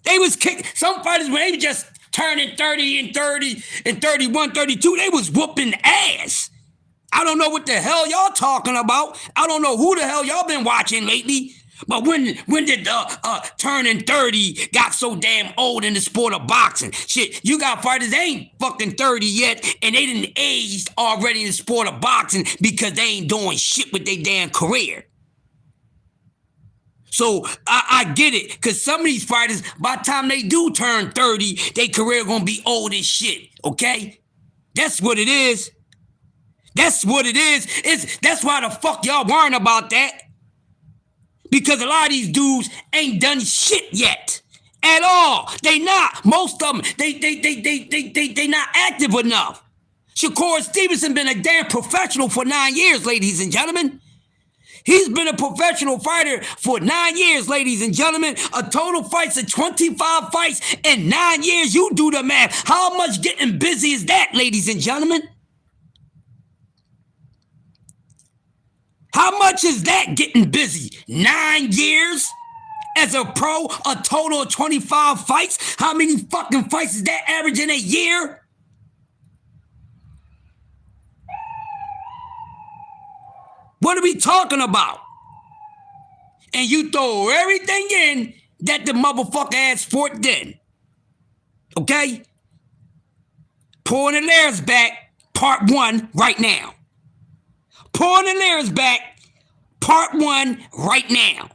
They was kicking, some fighters, when they were just turning 30 and 30 and 31, 32, they was whooping ass. I don't know what the hell y'all talking about. I don't know who the hell y'all been watching lately. But when did turning 30 got so damn old in the sport of boxing? Shit, you got fighters that ain't fucking 30 yet, and they didn't aged already in the sport of boxing because they ain't doing shit with their damn career. So I get it, because some of these fighters, by the time they do turn 30, their career gonna be old as shit, okay? That's what it is. That's what it is. That's why the fuck y'all worrying about that. Because a lot of these dudes ain't done shit yet. At all. They not. Most of them, they not active enough. Shakur Stevenson been a damn professional for 9 years, ladies and gentlemen. He's been a professional fighter for 9 years, ladies and gentlemen. A total fights of 25 fights in 9 years. You do the math. How much getting busy is that, ladies and gentlemen? How much is that getting busy? 9 years as a pro, a total of 25 fights? How many fucking fights is that average in a year? What are we talking about? And you throw everything in that the motherfucker ass sport did. Okay? Pulling the layers back, part 1 right now. Pulling the layers back, part 1 right now.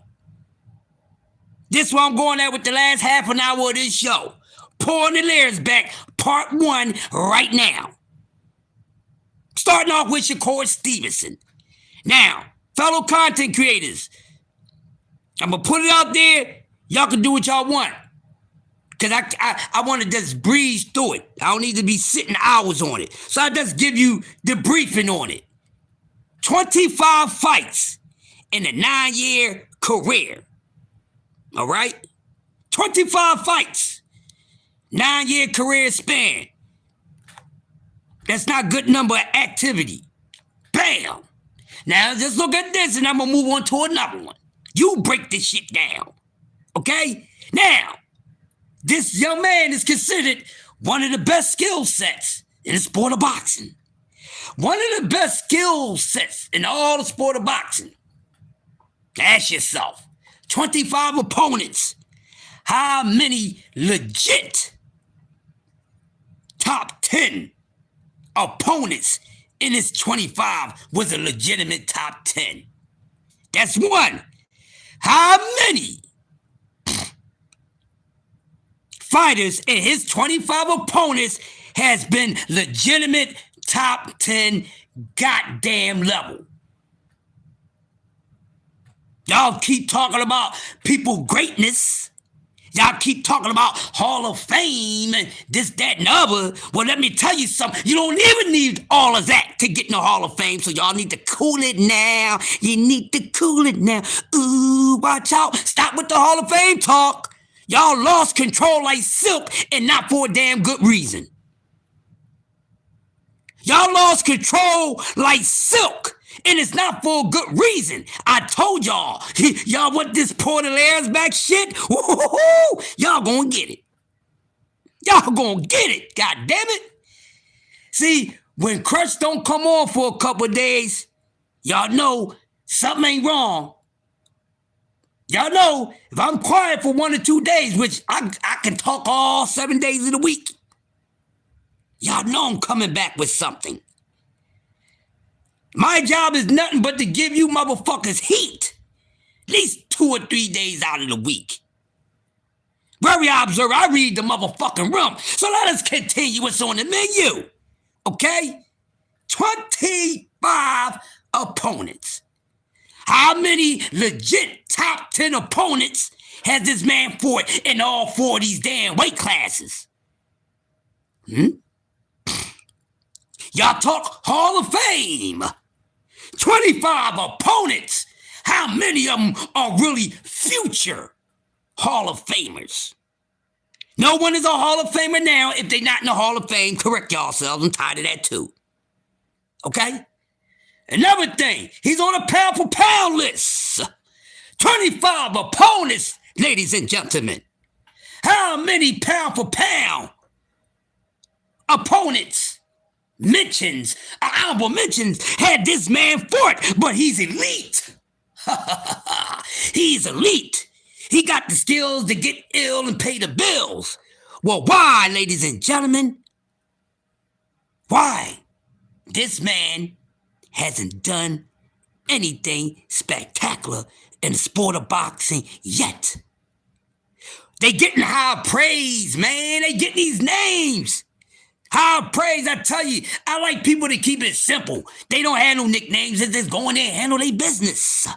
This is what I'm going at with the last half an hour of this show. Pulling the layers back, part 1 right now. Starting off with Shakur Stevenson. Now, fellow content creators, I'm going to put it out there. Y'all can do what y'all want. Because I want to just breeze through it. I don't need to be sitting hours on it. So I just give you the briefing on it. 25 fights in a 9-year career. All right? 25 fights. 9-year career span. That's not good number of activity. Bam. Now, just look at this, and I'm going to move on to another one. You break this shit down. Okay? Now, this young man is considered one of the best skill sets in the sport of boxing. One of the best skill sets in all the sport of boxing. Ask yourself, 25 opponents. How many legit top 10 opponents in his 25 was a legitimate top 10? That's one. How many fighters in his 25 opponents has been legitimate top 10 goddamn level? Y'all keep talking about people greatness. Y'all keep talking about Hall of Fame and this, that, and the other. Well, let me tell you something. You don't even need all of that to get in the Hall of Fame, so y'all need to cool it now. You need to cool it now. Ooh, watch out. Stop with the Hall of Fame talk. Y'all lost control like silk, and not for a damn good reason. Y'all lost control like silk, and it's not for a good reason. I told y'all. Y'all want this Porter Lairs back shit? Woo-hoo-hoo. Y'all gonna get it. Y'all gonna get it, god damn it. See, when Crush don't come on for a couple of days, y'all know something ain't wrong. Y'all know if I'm quiet for 1 or 2 days, which I can talk all 7 days of the week, y'all know I'm coming back with something. My job is nothing but to give you motherfuckers heat. At least 2 or 3 days out of the week. Very observant, I read the motherfucking room. So let us continue what's on the menu. Okay? 25 opponents. How many legit top 10 opponents has this man fought in all 4 of these damn weight classes? Y'all talk Hall of Fame. 25 opponents. How many of them are really future Hall of Famers? No one is a Hall of Famer now. If they're not in the Hall of Fame, correct yourselves. I'm tired of that too. Okay? Another thing, he's on a pound for pound list. 25 opponents, ladies and gentlemen. How many pound for pound opponents, mentions, honorable mentions, had this man fought? But he's elite. He's elite. He got the skills to get ill and pay the bills. Well, why, ladies and gentlemen? Why? This man hasn't done anything spectacular in the sport of boxing yet. They getting high praise, man. They getting these names. High praise, I tell you. I like people to keep it simple. They don't have no nicknames. They just go in there and handle their business.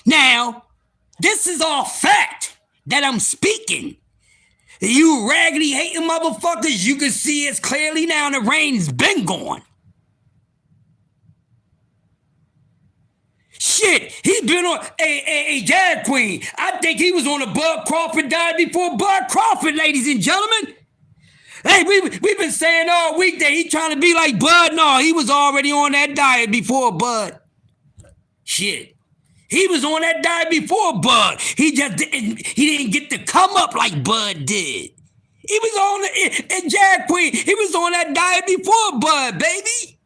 Now, this is all fact that I'm speaking. You raggedy hating motherfuckers, you can see it's clearly now the rain's been gone. Shit, he been on a Jazz Queen. I think he was on a Bud Crawford diet before Bud Crawford, ladies and gentlemen. Hey, we've been saying all week that he trying to be like Bud. No, he was already on that diet before Bud. Shit. He was on that diet before Bud. He didn't get to come up like Bud did. He was on and Jack Queen. He was on that diet before Bud, baby.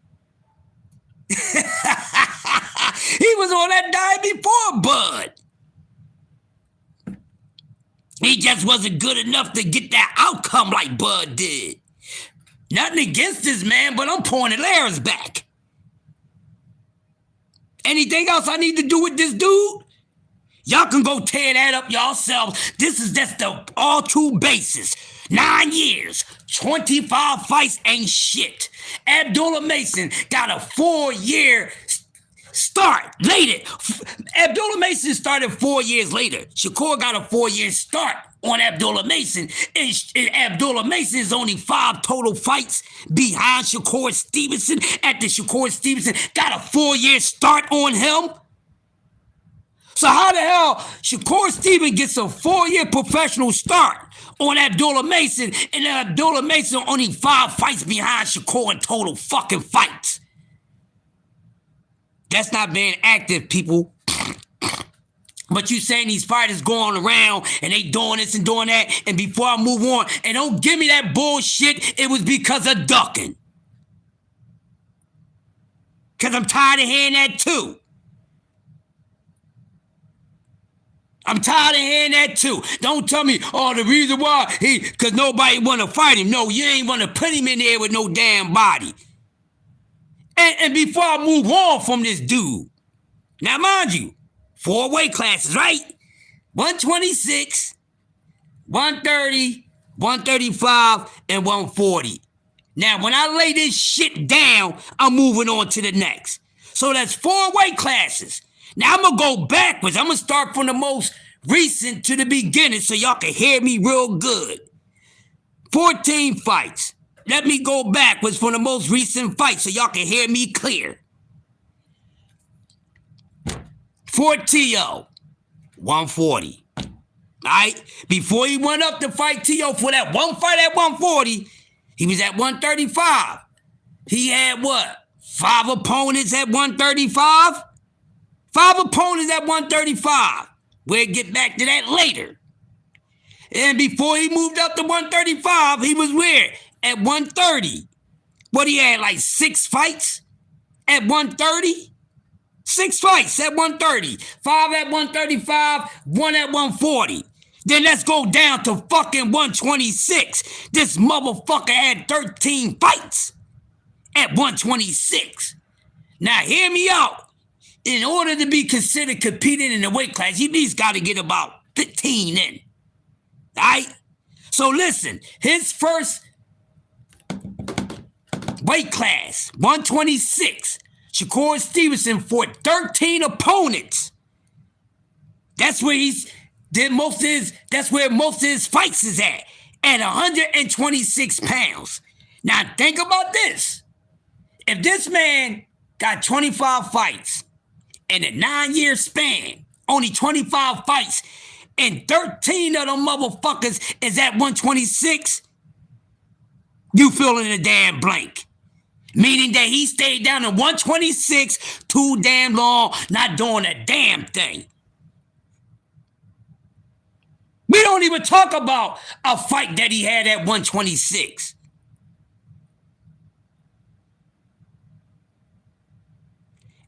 He was on that diet before Bud. He just wasn't good enough to get that outcome like Bud did. Nothing against this man, but I'm pouring Lara's back. Anything else I need to do with this dude? Y'all can go tear that up yourselves. This is just the all true basis. 9 years, 25 fights ain't shit. Abdullah Mason got a 4-year start later. Abdullah Mason started 4 years later. Shakur got a 4-year start on Abdullah Mason. And Abdullah Mason is only 5 total fights behind Shakur Stevenson. After Shakur Stevenson got a 4-year start on him. So how the hell Shakur Stevenson gets a 4-year professional start on Abdullah Mason, and Abdullah Mason only 5 fights behind Shakur in total fucking fights? That's not being active, people. But you saying these fighters going around and they doing this and doing that, and before I move on, and don't give me that bullshit, it was because of ducking. Because I'm tired of hearing that too. I'm tired of hearing that too. Don't tell me, oh, the reason why because nobody want to fight him. No, you ain't want to put him in there with no damn body. And before I move on from this dude, now mind you, 4 weight classes, right? 126, 130, 135, and 140. Now, when I lay this shit down, I'm moving on to the next. So that's 4 weight classes. Now, I'm going to go backwards. I'm going to start from the most recent to the beginning so y'all can hear me real good. 14 fights. Let me go backwards from the most recent fight so y'all can hear me clear. T.O., 140. All right? Before he went up to fight T.O. for that one fight at 140, he was at 135. He had what? 5 opponents at 135? 5 opponents at 135. We'll get back to that later. And before he moved up to 135, he was where? At 130. What, he had like 6 fights at 130? 6 fights at 130. 5 at 135, 1 at 140. Then let's go down to fucking 126. This motherfucker had 13 fights at 126. Now hear me out. In order to be considered competing in the weight class, you at least got to get about 15 in. All right? So listen, his first weight class, 126, Shakur Stevenson fought 13 opponents. That's where that's where most of his fights is at 126 pounds. Now think about this. If this man got 25 fights in a 9-year span, only 25 fights, and 13 of them motherfuckers is at 126, you filling a damn blank. Meaning that he stayed down to 126 too damn long, not doing a damn thing. We don't even talk about a fight that he had at 126.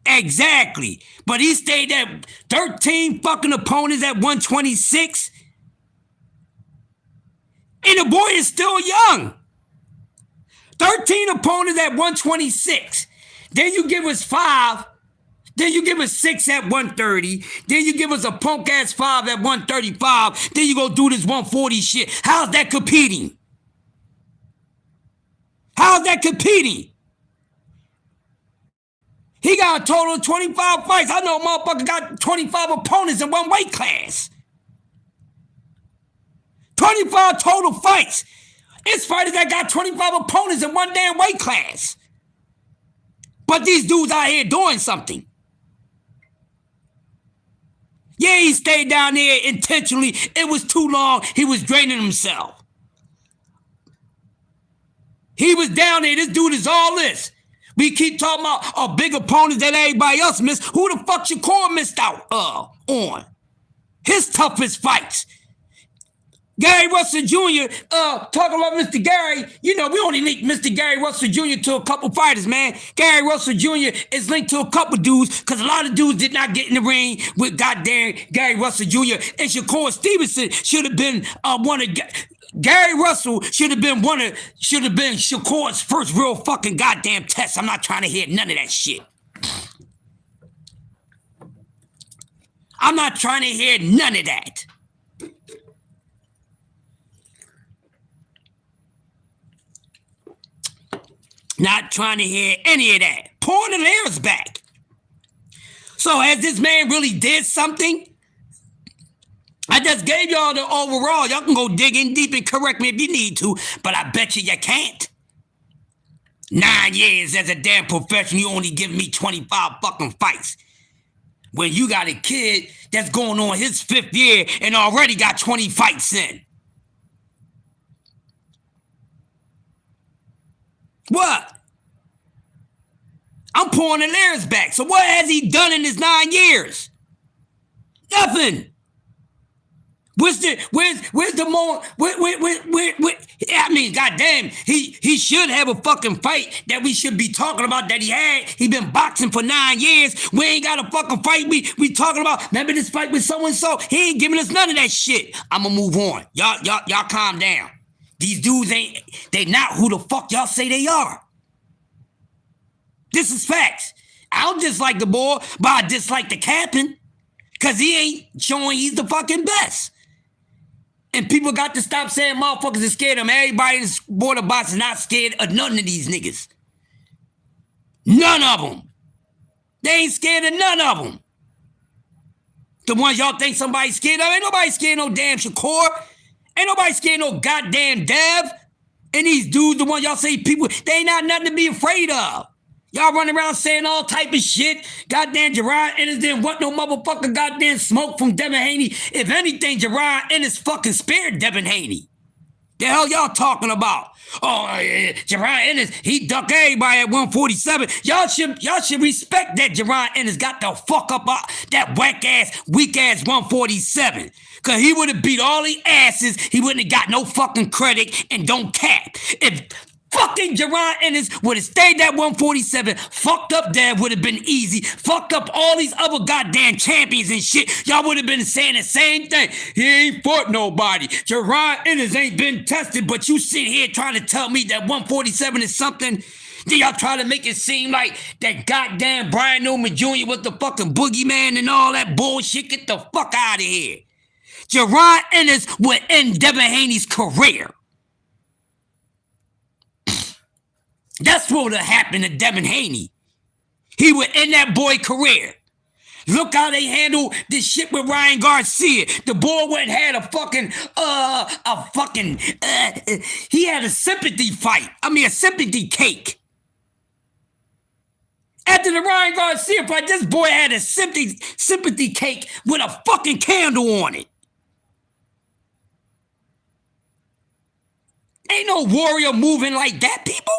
Exactly. But he stayed at 13 fucking opponents at 126. And the boy is still young. 13 opponents at 126. Then you give us 5. Then you give us 6 at 130. Then you give us a punk ass 5 at 135. Then you go do this 140 shit. How's that competing? How's that competing? He got a total of 25 fights. I know a motherfucker got 25 opponents in one weight class. 25 total fights. It's fighters that got 25 opponents in one damn weight class. But these dudes out here doing something. Yeah, he stayed down there intentionally. It was too long. He was draining himself. He was down there. This dude is all this. We keep talking about a big opponent that everybody else missed. Who the fuck Shakur missed out on? His toughest fights. Gary Russell Jr., talking about Mr. Gary, you know, we only link Mr. Gary Russell Jr. to a couple fighters, man. Gary Russell Jr. is linked to a couple dudes because a lot of dudes did not get in the ring with goddamn Gary Russell Jr. And Shakur Stevenson should have been one of... Gary Russell should have been Shakur's first real fucking goddamn test. I'm not trying to hear none of that shit. I'm not trying to hear none of that. Not trying to hear any of that. Pulling the layers back. So has this man really did something? I just gave y'all the overall. Y'all can go dig in deep and correct me if you need to, but I bet you can't. 9 years as a damn professional, you only give me 25 fucking fights. When you got a kid that's going on his 5th year and already got 20 fights in. What? I'm pulling the layers back. So what has he done in his 9 years? Nothing. Where's the moment? I mean, goddamn, he should have a fucking fight that we should be talking about that he had. He been boxing for 9 years. We ain't got a fucking fight. We talking about, remember this fight with so-and-so? He ain't giving us none of that shit. I'ma move on. Y'all calm down. These dudes they not who the fuck y'all say they are. This is facts. I don't dislike the boy, but I dislike the captain. Cause he ain't showing he's the fucking best. And people got to stop saying motherfuckers are scared of him. Everybody in the sport of boxing is not scared of none of these niggas. None of them. They ain't scared of none of them. The ones y'all think somebody's scared of, ain't nobody scared of no damn Shakur. Ain't nobody scared of no goddamn Dev. And these dudes, the ones y'all say people, they ain't not nothing to be afraid of. Y'all running around saying all type of shit. Goddamn Gerard Ennis didn't want no motherfucking goddamn smoke from Devin Haney. If anything, Gerard Ennis fucking spared Devin Haney. The hell y'all talking about? Oh, Jerron Ennis, he ducked everybody at 147. Y'all should respect that Jerron Ennis got the fuck up that whack-ass, weak-ass 147. Because he would have beat all the asses. He wouldn't have got no fucking credit and don't cap. If fucking Jerron Ennis would have stayed at 147, fucked up there would have been easy. Fucked up all these other goddamn champions and shit. Y'all would have been saying the same thing. He ain't fought nobody. Jerron Ennis ain't been tested, but you sit here trying to tell me that 147 is something. Then y'all try to make it seem like that goddamn Brian Newman Jr. was the fucking boogeyman and all that bullshit. Get the fuck out of here. Jerron Ennis would end Devin Haney's career. That's what would have happened to Devin Haney. He would end that boy's career. Look how they handled this shit with Ryan Garcia. The boy went and had he had a sympathy fight. A sympathy cake. After the Ryan Garcia fight, this boy had a sympathy cake with a fucking candle on it. Ain't no warrior moving like that, people.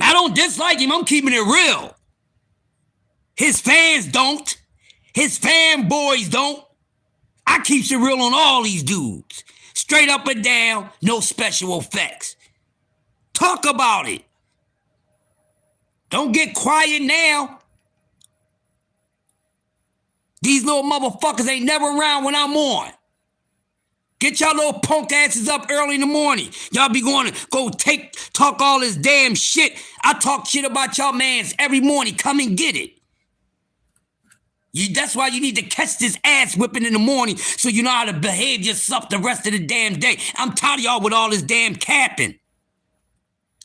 I don't dislike him. I'm keeping it real. His fans don't. His fanboys don't. I keeps it real on all these dudes. Straight up and down, no special effects. Talk about it. Don't get quiet now. These little motherfuckers ain't never around when I'm on. Get y'all little punk asses up early in the morning. Y'all be going to go talk all this damn shit. I talk shit about y'all mans every morning. Come and get it. That's why you need to catch this ass whipping in the morning so you know how to behave yourself the rest of the damn day. I'm tired of y'all with all this damn capping.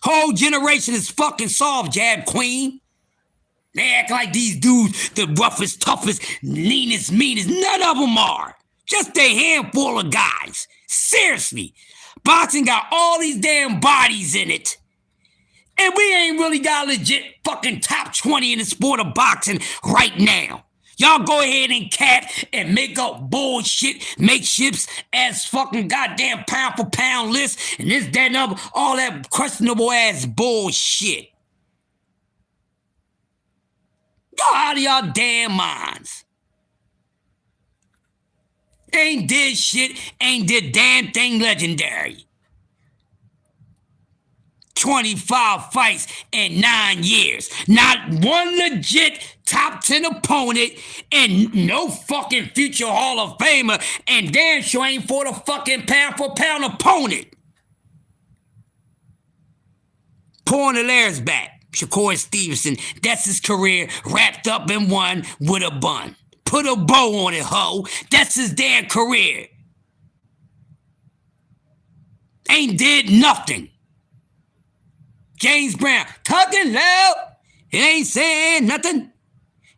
Whole generation is fucking soft, Jab Queen. They act like these dudes, the roughest, toughest, leanest, meanest. None of them are. Just a handful of guys. Seriously. Boxing got all these damn bodies in it. And we ain't really got a legit fucking top 20 in the sport of boxing right now. Y'all go ahead and cap and make up bullshit, makeshifts as fucking goddamn pound for pound lists and this, that, and other, all that questionable ass bullshit. Go out of y'all damn minds. Ain't did shit, ain't did damn thing legendary. 25 fights in 9 years. Not one legit top 10 opponent and no fucking future Hall of Famer and damn sure ain't for the fucking pound for pound opponent. Cornelaire's back. Shakur Stevenson, that's his career wrapped up in one with a bun. Put a bow on it, ho. That's his damn career. Ain't did nothing. James Brown, talking loud. It ain't saying nothing.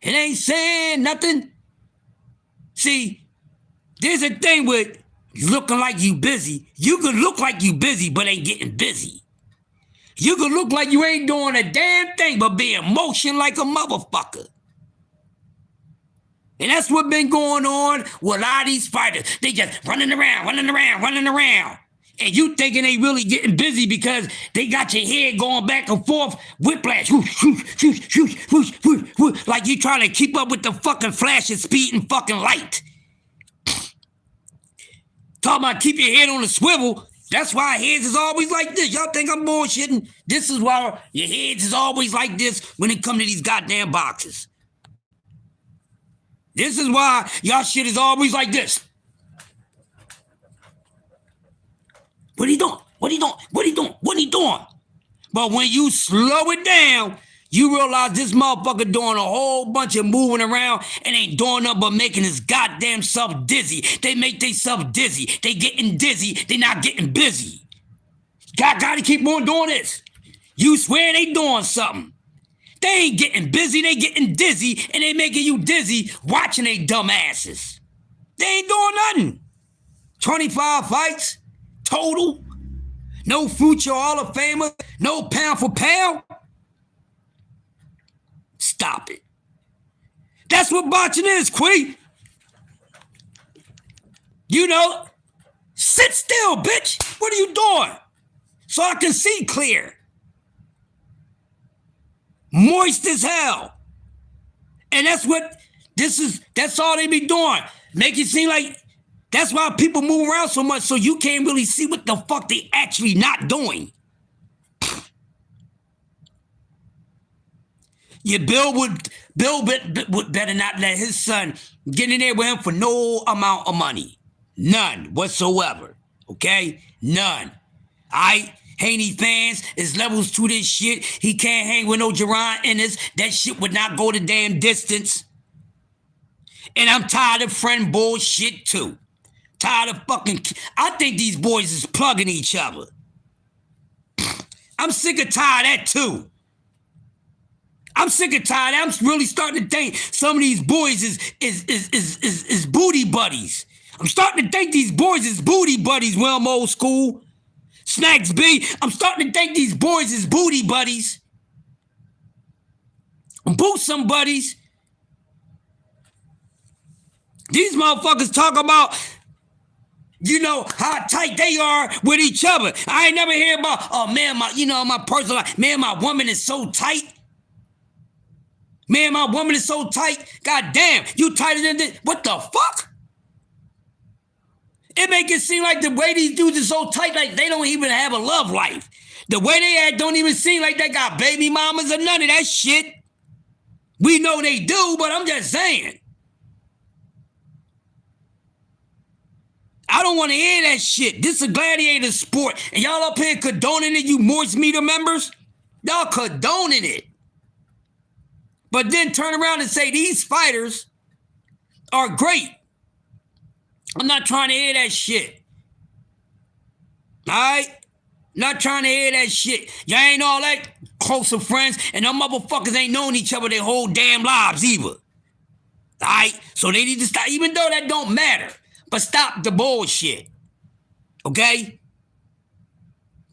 It ain't saying nothing. See, there's a thing with looking like you busy. You can look like you busy, but ain't getting busy. You can look like you ain't doing a damn thing, but be in motion like a motherfucker. And that's what been going on with a lot of these fighters. They just running around. And you thinking they really getting busy because they got your head going back and forth, whiplash, like you trying to keep up with the fucking flash of speed and fucking light. Talking about keep your head on the swivel. That's why heads is always like this. Y'all think I'm bullshitting? This is why your heads is always like this when it come to these goddamn boxes. This is why y'all shit is always like this. What he doing? But when you slow it down, you realize this motherfucker doing a whole bunch of moving around and ain't doing nothing but making his goddamn self dizzy. They make themselves dizzy. They getting dizzy. They not getting busy. Gotta keep on doing this. You swear they doing something. They ain't getting busy. They getting dizzy and they making you dizzy watching they dumb asses. They ain't doing nothing. 25 fights total. No future Hall of Famer. No pound for pound. Stop it. That's what boxing is, Queen. You know, Sit still, bitch. What are you doing? So I can see clear. Moist as hell. And that's what that's all they be doing. Make it seem like that's why people move around so much, so you can't really see what the fuck they actually not doing. Bill would better not let his son get in there with him for no amount of money. None whatsoever. Okay? None. Haney fans, is levels to this shit. He can't hang with no Jerron Ennis. That shit would not go the damn distance. And I'm tired of friend bullshit too. Tired of fucking... I think these boys is plugging each other. I'm sick and tired of that too. I'm sick and tired. I'm really starting to think some of these boys is booty buddies. I'm starting to think these boys is booty buddies, Wilm Old School. Snacks B, I'm starting to think these boys is booty buddies. Boot some buddies. These motherfuckers talk about, how tight they are with each other. I ain't never hear about, oh man, my personal life, man, my woman is so tight. Man, my woman is so tight. God damn, you tighter than this. What the fuck? It make it seem like the way these dudes are so tight, like they don't even have a love life. The way they act don't even seem like they got baby mamas or none of that shit. We know they do, but I'm just saying. I don't want to hear that shit. This is a gladiator sport, and y'all up here condoning it, you Moist Meter members? Y'all condoning it. But then turn around and say these fighters are great. I'm not trying to hear that shit. All right? Not trying to hear that shit. Y'all ain't all that close of friends, and them motherfuckers ain't known each other their whole damn lives either. All right? So they need to stop, even though that don't matter. But stop the bullshit. Okay?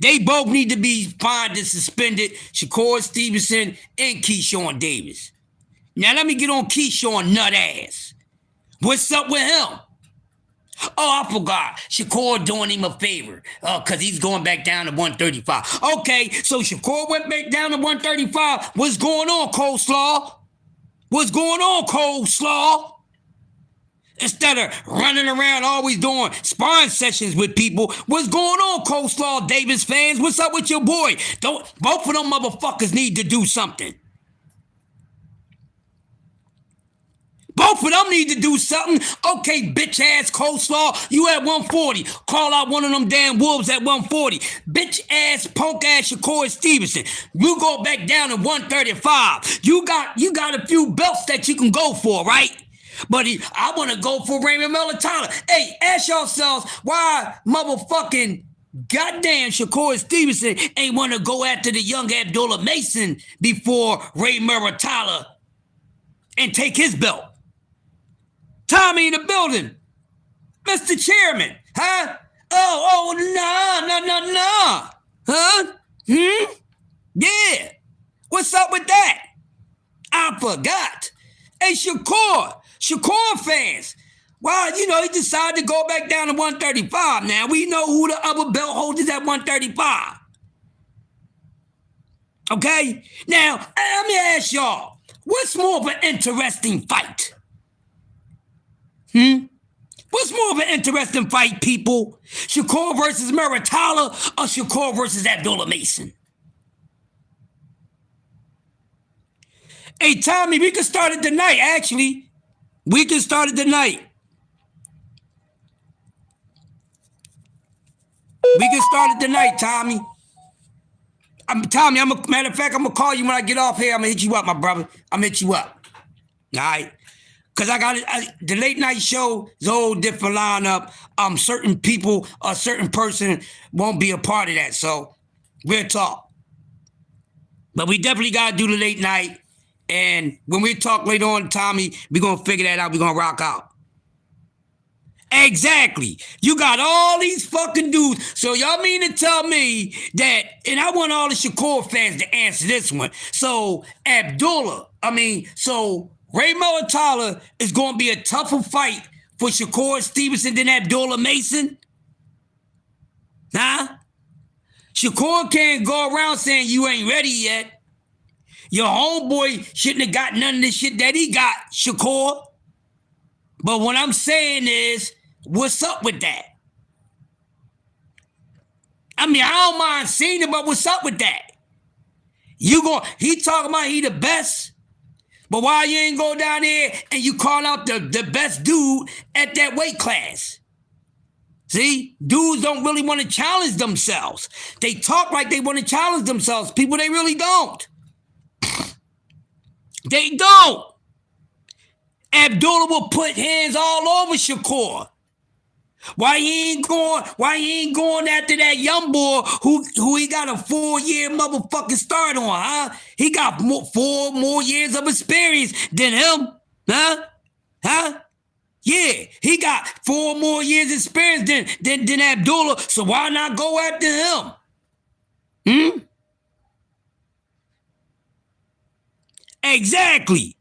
They both need to be fined and suspended. Shakur Stevenson and Keyshawn Davis. Now let me get on Keyshawn nut ass. What's up with him? Oh, I forgot. Shakur doing him a favor because he's going back down to 135. Okay, so Shakur went back down to 135. What's going on, Coleslaw? What's going on, Coleslaw? Instead of running around always doing sparring sessions with people, what's going on, Coleslaw Davis fans? What's up with your boy? Both of them motherfuckers need to do something. Both of them need to do something. Okay, bitch ass Coleslaw, you at 140. Call out one of them damn wolves at 140. Bitch ass punk ass Shakur Stevenson. You go back down to 135. You got a few belts that you can go for, right? But I want to go for Raymond Melitana. Hey, ask yourselves why motherfucking goddamn Shakur Stevenson ain't want to go after the young Abdullah Mason before Ray Muratalla and take his belt. Tommy in the building. Mr. Chairman. Huh? Oh, no. Huh? Yeah. What's up with that? I forgot. Hey, Shakur fans. Well, he decided to go back down to 135 now. We know who the other belt holders at 135. Okay? Now, let me ask y'all, what's more of an interesting fight? What's more of an interesting fight, people? Shakur versus Muratalla or Shakur versus Abdullah Mason? Hey, Tommy, we can start it tonight, actually. We can start it tonight. We can start it tonight, Tommy. Tommy, matter of fact, I'm going to call you when I get off here. I'm going to hit you up, my brother. I'm going to hit you up. All right? Because the late night show is a whole different lineup. Certain people, a certain person won't be a part of that. So we'll talk. But we definitely got to do the late night. And when we talk later on, Tommy, we're going to figure that out. We're going to rock out. Exactly. You got all these fucking dudes. So y'all mean to tell me that, and I want all the Shakur fans to answer this one. So Ray Muratalla is going to be a tougher fight for Shakur Stevenson than Abdullah Mason? Huh? Shakur can't go around saying you ain't ready yet. Your homeboy shouldn't have got none of the shit that he got, Shakur. But what I'm saying is, what's up with that? I mean, I don't mind seeing it, but what's up with that? He talking about he the best, but why you ain't go down there and you call out the best dude at that weight class? See, dudes don't really want to challenge themselves. They talk like they want to challenge themselves. People, they really don't. They don't. Abdullah will put hands all over Shakur. Why he ain't going after that young boy who he got a 4-year motherfucking start on, huh? He got 4 more years of experience than him, huh? Huh? Yeah, he got 4 more years experience than Abdullah, so why not go after him? Exactly.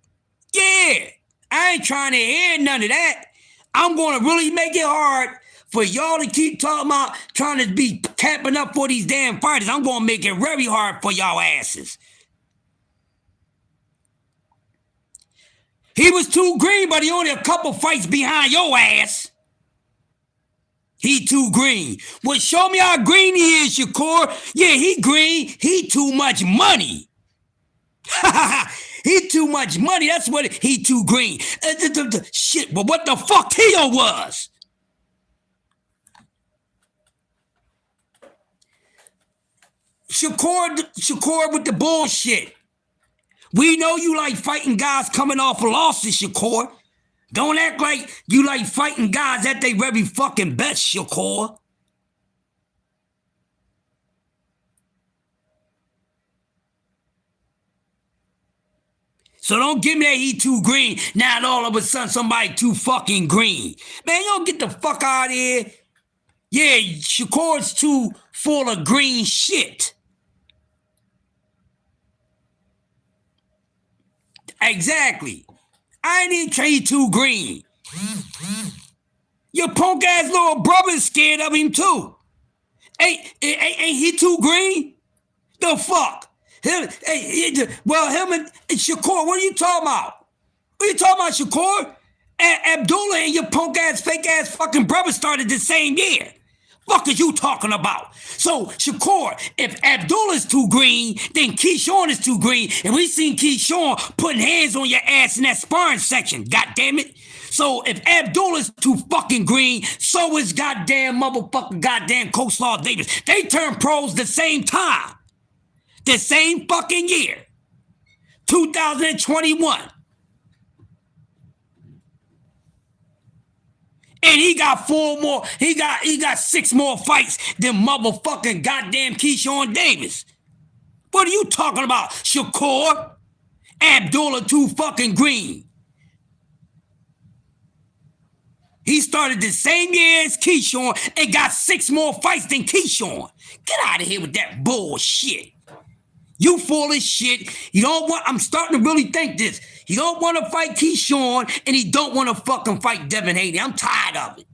Yeah, I ain't trying to hear none of that. I'm going to really make it hard for y'all to keep talking about trying to be capping up for these damn fighters. I'm going to make it very hard for y'all asses. He was too green, but he only a couple fights behind your ass. He too green. Well, show me how green he is, Shakur. Yeah, he green. He too much money. He too much money. That's what he too green. Shit, but what the fuck Tio was? Shakur with the bullshit. We know you like fighting guys coming off of losses, Shakur. Don't act like you like fighting guys at their very fucking best, Shakur. So don't give me that he too green. Now all of a sudden somebody too fucking green. Man, you don't get the fuck out of here. Yeah, Shakur's too full of green shit. Exactly. I ain't even say he too green. Your punk ass little brother's scared of him too. Ain't he too green? The fuck? Him and Shakur, what are you talking about? What are you talking about, Shakur? Abdullah and your punk ass, fake ass fucking brother started the same year. Fuck is you talking about? So, Shakur, if Abdullah's too green, then Keyshawn is too green, and we seen Keyshawn putting hands on your ass in that sparring section, goddammit. So, if Abdullah's too fucking green, so is goddamn Coleslaw Davis. They turned pros the same time. The same fucking year. 2021. And he got 4 more, he got 6 more fights than motherfucking goddamn Keyshawn Davis. What are you talking about, Shakur? Abdullah too fucking green. He started the same year as Keyshawn and got 6 more fights than Keyshawn. Get out of here with that bullshit. You full of shit. You don't want, I'm starting to really think this. You don't want to fight Keyshawn and he don't want to fucking fight Devin Haney. I'm tired of it.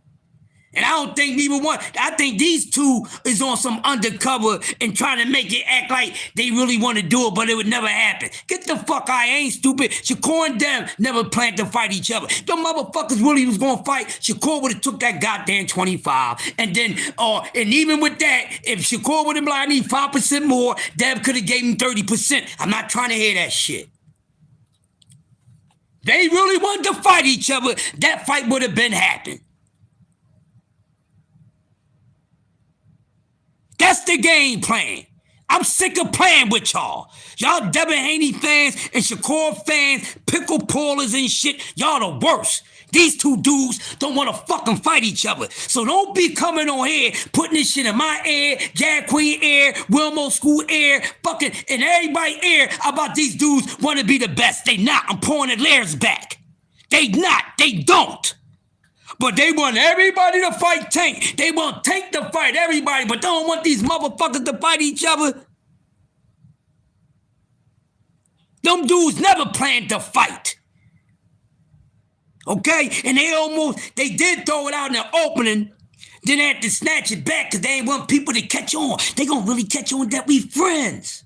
And I don't think neither one, I think these two is on some undercover and trying to make it act like they really want to do it, but it would never happen. Get the fuck out, I ain't stupid. Shakur and Dev never planned to fight each other. The motherfuckers really was going to fight. Shakur would have took that goddamn 25. And then, and even with that, if Shakur would have been like, I need 5% more, Dev could have gave him 30%. I'm not trying to hear that shit. They really wanted to fight each other, that fight would have been happening. That's the game plan. I'm sick of playing with y'all. Y'all Devin Haney fans and Shakur fans, pickle pullers and shit, y'all the worst. These two dudes don't want to fucking fight each other. So don't be coming on here, putting this shit in my ear, Jag Queen ear, Wilmo School ear, fucking in everybody's ear about these dudes want to be the best. They not. I'm pulling the layers back. They not. They don't. But they want everybody to fight Tank. They want Tank to fight everybody, but they don't want these motherfuckers to fight each other. Them dudes never planned to fight. Okay? And they did throw it out in the opening Then they had to snatch it back because they ain't want people to catch on. They gonna really catch on that we friends.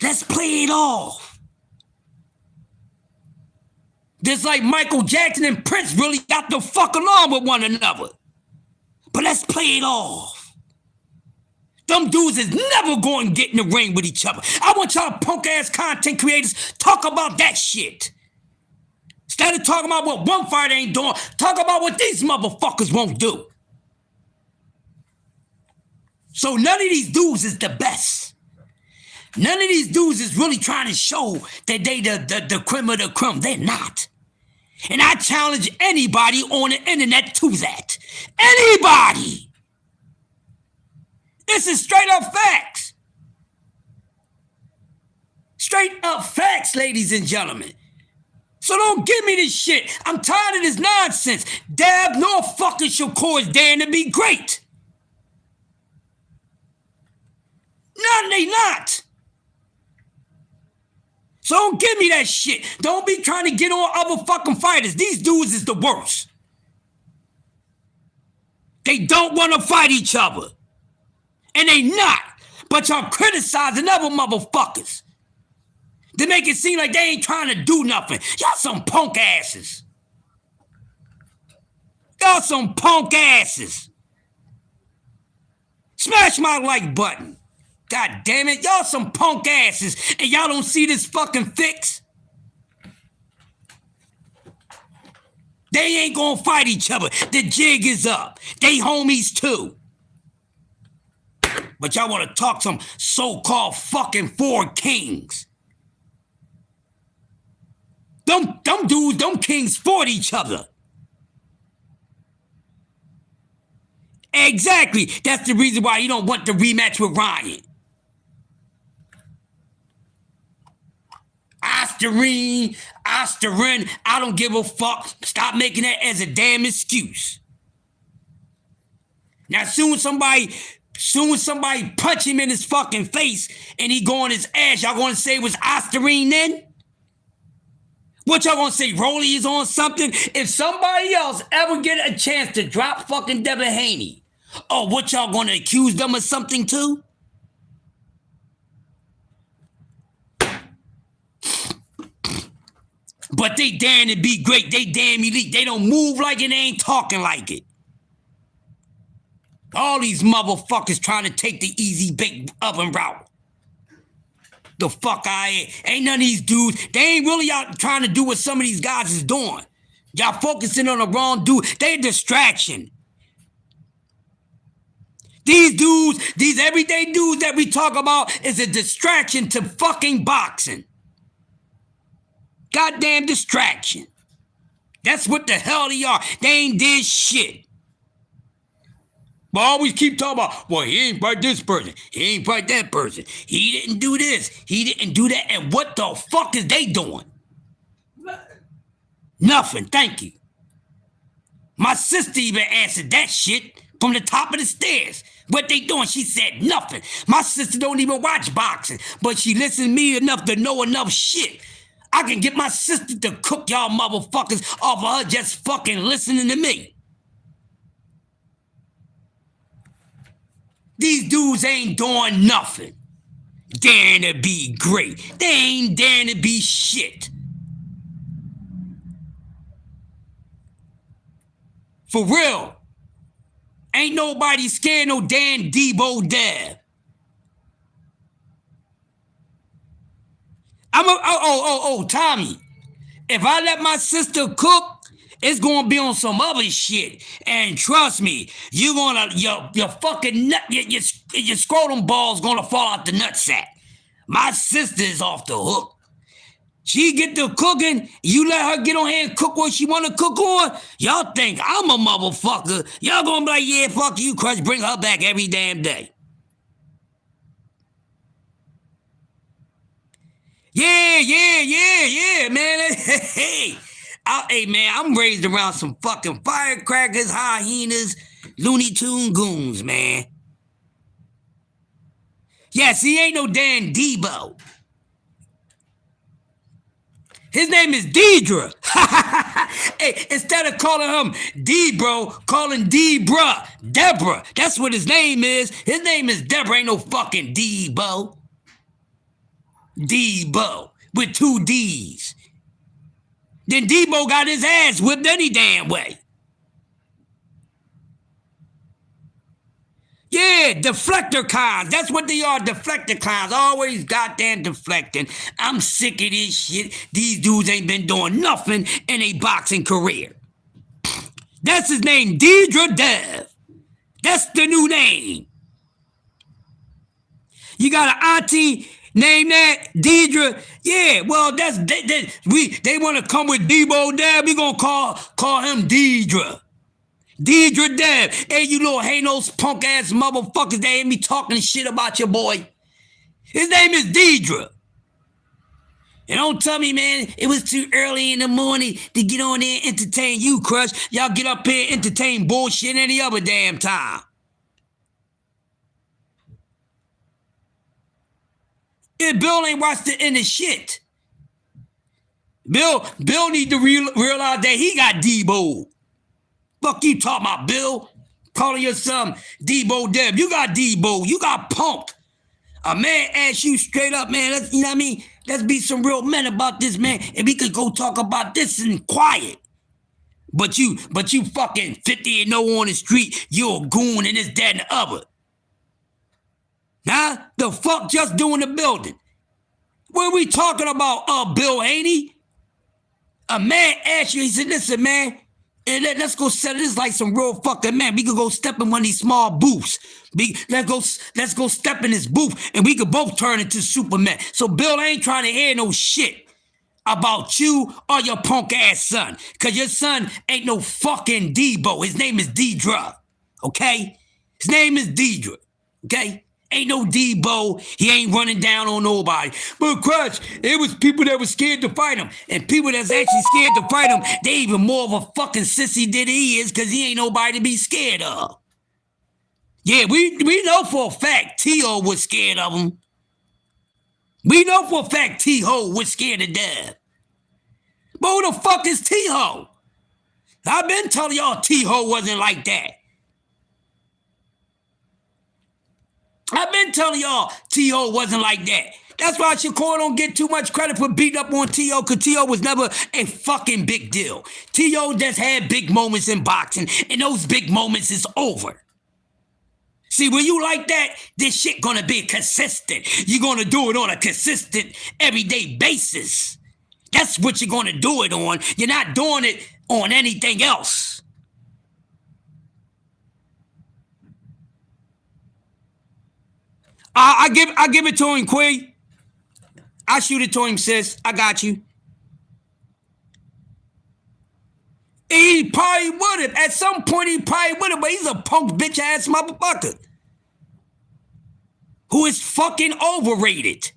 Let's play it off. Just like Michael Jackson and Prince really got the fuck along with one another. But let's play it off. Them dudes is never going to get in the ring with each other. I want y'all punk-ass content creators talk about that shit. Instead of talking about what one fighter ain't doing, talk about what these motherfuckers won't do. So none of these dudes is the best. None of these dudes is really trying to show that they the creme of the creme. They're not. And I challenge anybody on the internet to that. Anybody. This is straight up facts. Straight up facts, ladies and gentlemen. So don't give me this shit. I'm tired of this nonsense. Dab nor fucking Shakur is daring to be great. No, they not. So don't give me that shit. Don't be trying to get on other fucking fighters. These dudes is the worst. They don't want to fight each other. And they not. But y'all criticizing other motherfuckers. They make it seem like they ain't trying to do nothing. Y'all some punk asses. Y'all some punk asses. Smash my like button. God damn it, y'all some punk asses, and y'all don't see this fucking fix? They ain't gonna fight each other. The jig is up. They homies too. But y'all wanna talk some so-called fucking four kings. Them dudes, them kings fought each other. Exactly. That's the reason why you don't want the rematch with Ryan. Osterine, I don't give a fuck. Stop making that as a damn excuse. Now, soon as somebody punch him in his fucking face and he go on his ass, y'all gonna say it was Osterine then? What y'all gonna say, Rolly is on something? If somebody else ever get a chance to drop fucking Devin Haney, oh, what y'all gonna accuse them of something too? But they daring to be great. They damn elite. They don't move like it. They ain't talking like it. All these motherfuckers trying to take the easy bake oven route. The fuck ain't none of these dudes. They ain't really out trying to do what some of these guys is doing. Y'all focusing on the wrong dude. They a distraction. These dudes, these everyday dudes that we talk about is a distraction to fucking boxing. Goddamn distraction. That's what the hell they are. They ain't did shit. But always keep talking about, well, he ain't fight this person. He ain't fight that person. He didn't do this. He didn't do that. And what the fuck is they doing? Nothing. Thank you. My sister even answered that shit from the top of the stairs. What they doing? She said nothing. My sister don't even watch boxing, but she listens to me enough to know enough shit. I can get my sister to cook y'all motherfuckers off of her just fucking listening to me. These dudes ain't doing nothing. Daring to be great. They ain't daring to be shit. For real. Ain't nobody scared no damn Debo Dab. Tommy. If I let my sister cook, it's gonna be on some other shit. And trust me, you're gonna your fucking nut, your scrotum ball's gonna fall out the nutsack. My sister is off the hook. She get to cooking, you let her get on here and cook what she wanna cook on. Y'all think I'm a motherfucker. Y'all gonna be like, yeah, fuck you, Crush, bring her back every damn day. Yeah, man. Hey, man, I'm raised around some fucking firecrackers, hyenas, Looney Tune goons, man. Yes, he ain't no damn Debo. His name is Deidre. Hey, instead of calling him D-bro, call him D-bruh. Deborah. That's what his name is. His name is Deborah. Ain't no fucking D-bo. D-bo. With 2 D's. Then Debo got his ass whipped any damn way. Yeah, deflector cons. That's what they are, deflector cons. Always goddamn deflecting. I'm sick of this shit. These dudes ain't been doing nothing in a boxing career. That's his name, Deidre Dev. That's the new name. You got an auntie named that Deidre. Yeah, well, that's they want to come with Debo Dev. We gonna call him Deidre. Deidre Dev. Hey, you little hate-nose punk-ass motherfuckers that ain't me talking shit about your boy. His name is Deidre. And don't tell me, man, it was too early in the morning to get on there and entertain you, Crush. Y'all get up here and entertain bullshit any other damn time. Yeah, Bill ain't watched the end of shit. Bill need to realize that he got Debo. Fuck you talking about, Bill? Calling yourself Debo Deb. You got Debo. You got punked. A man asked you straight up, man. You know what I mean? Let's be some real men about this, man. And we could go talk about this in quiet. But you fucking 50 and 0 on the street. You're a goon and this, that, and the other. Huh? The fuck just doing the building? What are we talking about, Bill Haney? A man asked you, he said, listen, man, and let's go settle this like some real fucking man. We could go step in one of these small booths. Let's go step in this booth and we could both turn into Superman. So Bill ain't trying to hear no shit about you or your punk ass son. Cause your son ain't no fucking Debo. His name is Deidre. Okay? His name is Deidre. Okay? Ain't no Debo. He ain't running down on nobody. But Crush, it was people that were scared to fight him. And people that's actually scared to fight him, they even more of a fucking sissy than he is because he ain't nobody to be scared of. Yeah, we know for a fact T.O. was scared of him. We know for a fact T-Ho was scared of death. But who the fuck is T-Ho? I've been telling y'all T-Ho wasn't like that. I've been telling y'all T.O. wasn't like that. That's why Shakur don't get too much credit for beating up on T.O. because T.O. was never a fucking big deal. T.O. just had big moments in boxing, and those big moments is over. See, when you like that, this shit gonna be consistent. You're gonna do it on a consistent, everyday basis. That's what you're gonna do it on. You're not doing it on anything else. I give it to him, Quay. I shoot it to him, sis. I got you. He probably would have. At some point, he probably would have, but he's a punk bitch-ass motherfucker who is fucking overrated.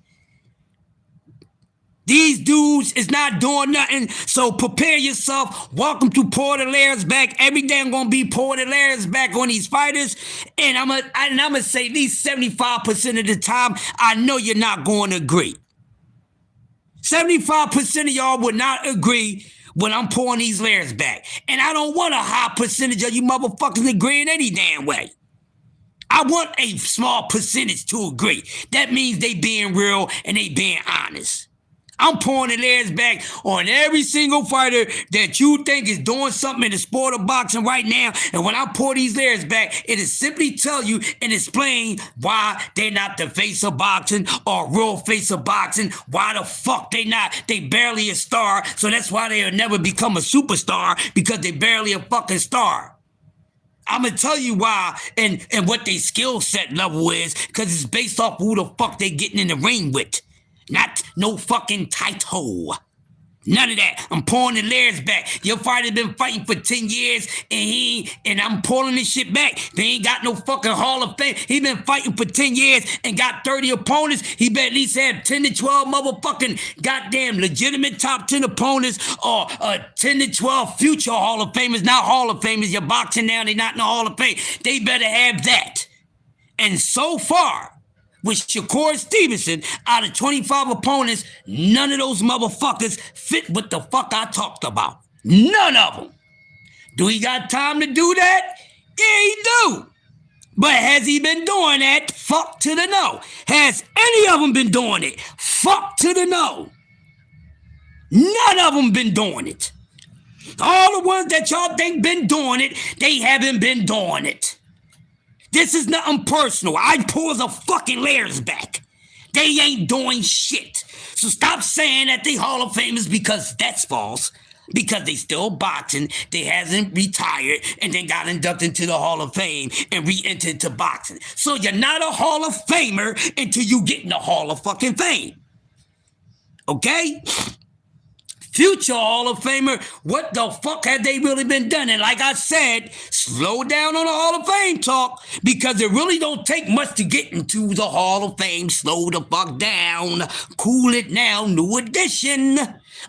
These dudes is not doing nothing, so prepare yourself. Welcome to Pour the Layers Back. Every day I'm going to be Pour the Layers Back on these fighters, and I'm gonna say at least 75% of the time, I know you're not going to agree. 75% of y'all would not agree when I'm pouring these layers back. And I don't want a high percentage of you motherfuckers agreeing any damn way. I want a small percentage to agree. That means they being real and they being honest. I'm pouring the layers back on every single fighter that you think is doing something in the sport of boxing right now. And when I pour these layers back, it is simply tell you and explain why they're not the face of boxing or real face of boxing. Why the fuck they not? They barely a star. So that's why they'll never become a superstar, because they barely a fucking star. I'm going to tell you why and what their skill set level is, because it's based off who the fuck they getting in the ring with. Not no fucking tight hole. None of that. I'm pouring the layers back. Your fighter's been fighting for 10 years and I'm pulling this shit back. They ain't got no fucking Hall of Fame. He been fighting for 10 years and got 30 opponents. He better at least have 10 to 12 motherfucking goddamn legitimate top 10 opponents or 10 to 12 future Hall of Famers. Not Hall of Famers. You're boxing now. They're not in the Hall of Fame. They better have that. And so far, with Shakur Stevenson, out of 25 opponents, none of those motherfuckers fit what the fuck I talked about. None of them. Do he got time to do that? Yeah, he do. But has he been doing that? Fuck to the no. Has any of them been doing it? Fuck to the no. None of them been doing it. All the ones that y'all think been doing it, they haven't been doing it. This is nothing personal. I pull the fucking layers back. They ain't doing shit. So stop saying that they Hall of Famers, because that's false. Because they still boxing, they hasn't retired and then got inducted into the Hall of Fame and re-entered to boxing. So you're not a Hall of Famer until you get in the Hall of fucking Fame. Okay? Future Hall of Famer, what the fuck have they really been done? And like I said, slow down on the Hall of Fame talk, because it really don't take much to get into the Hall of Fame. Slow the fuck down. Cool it now. New edition.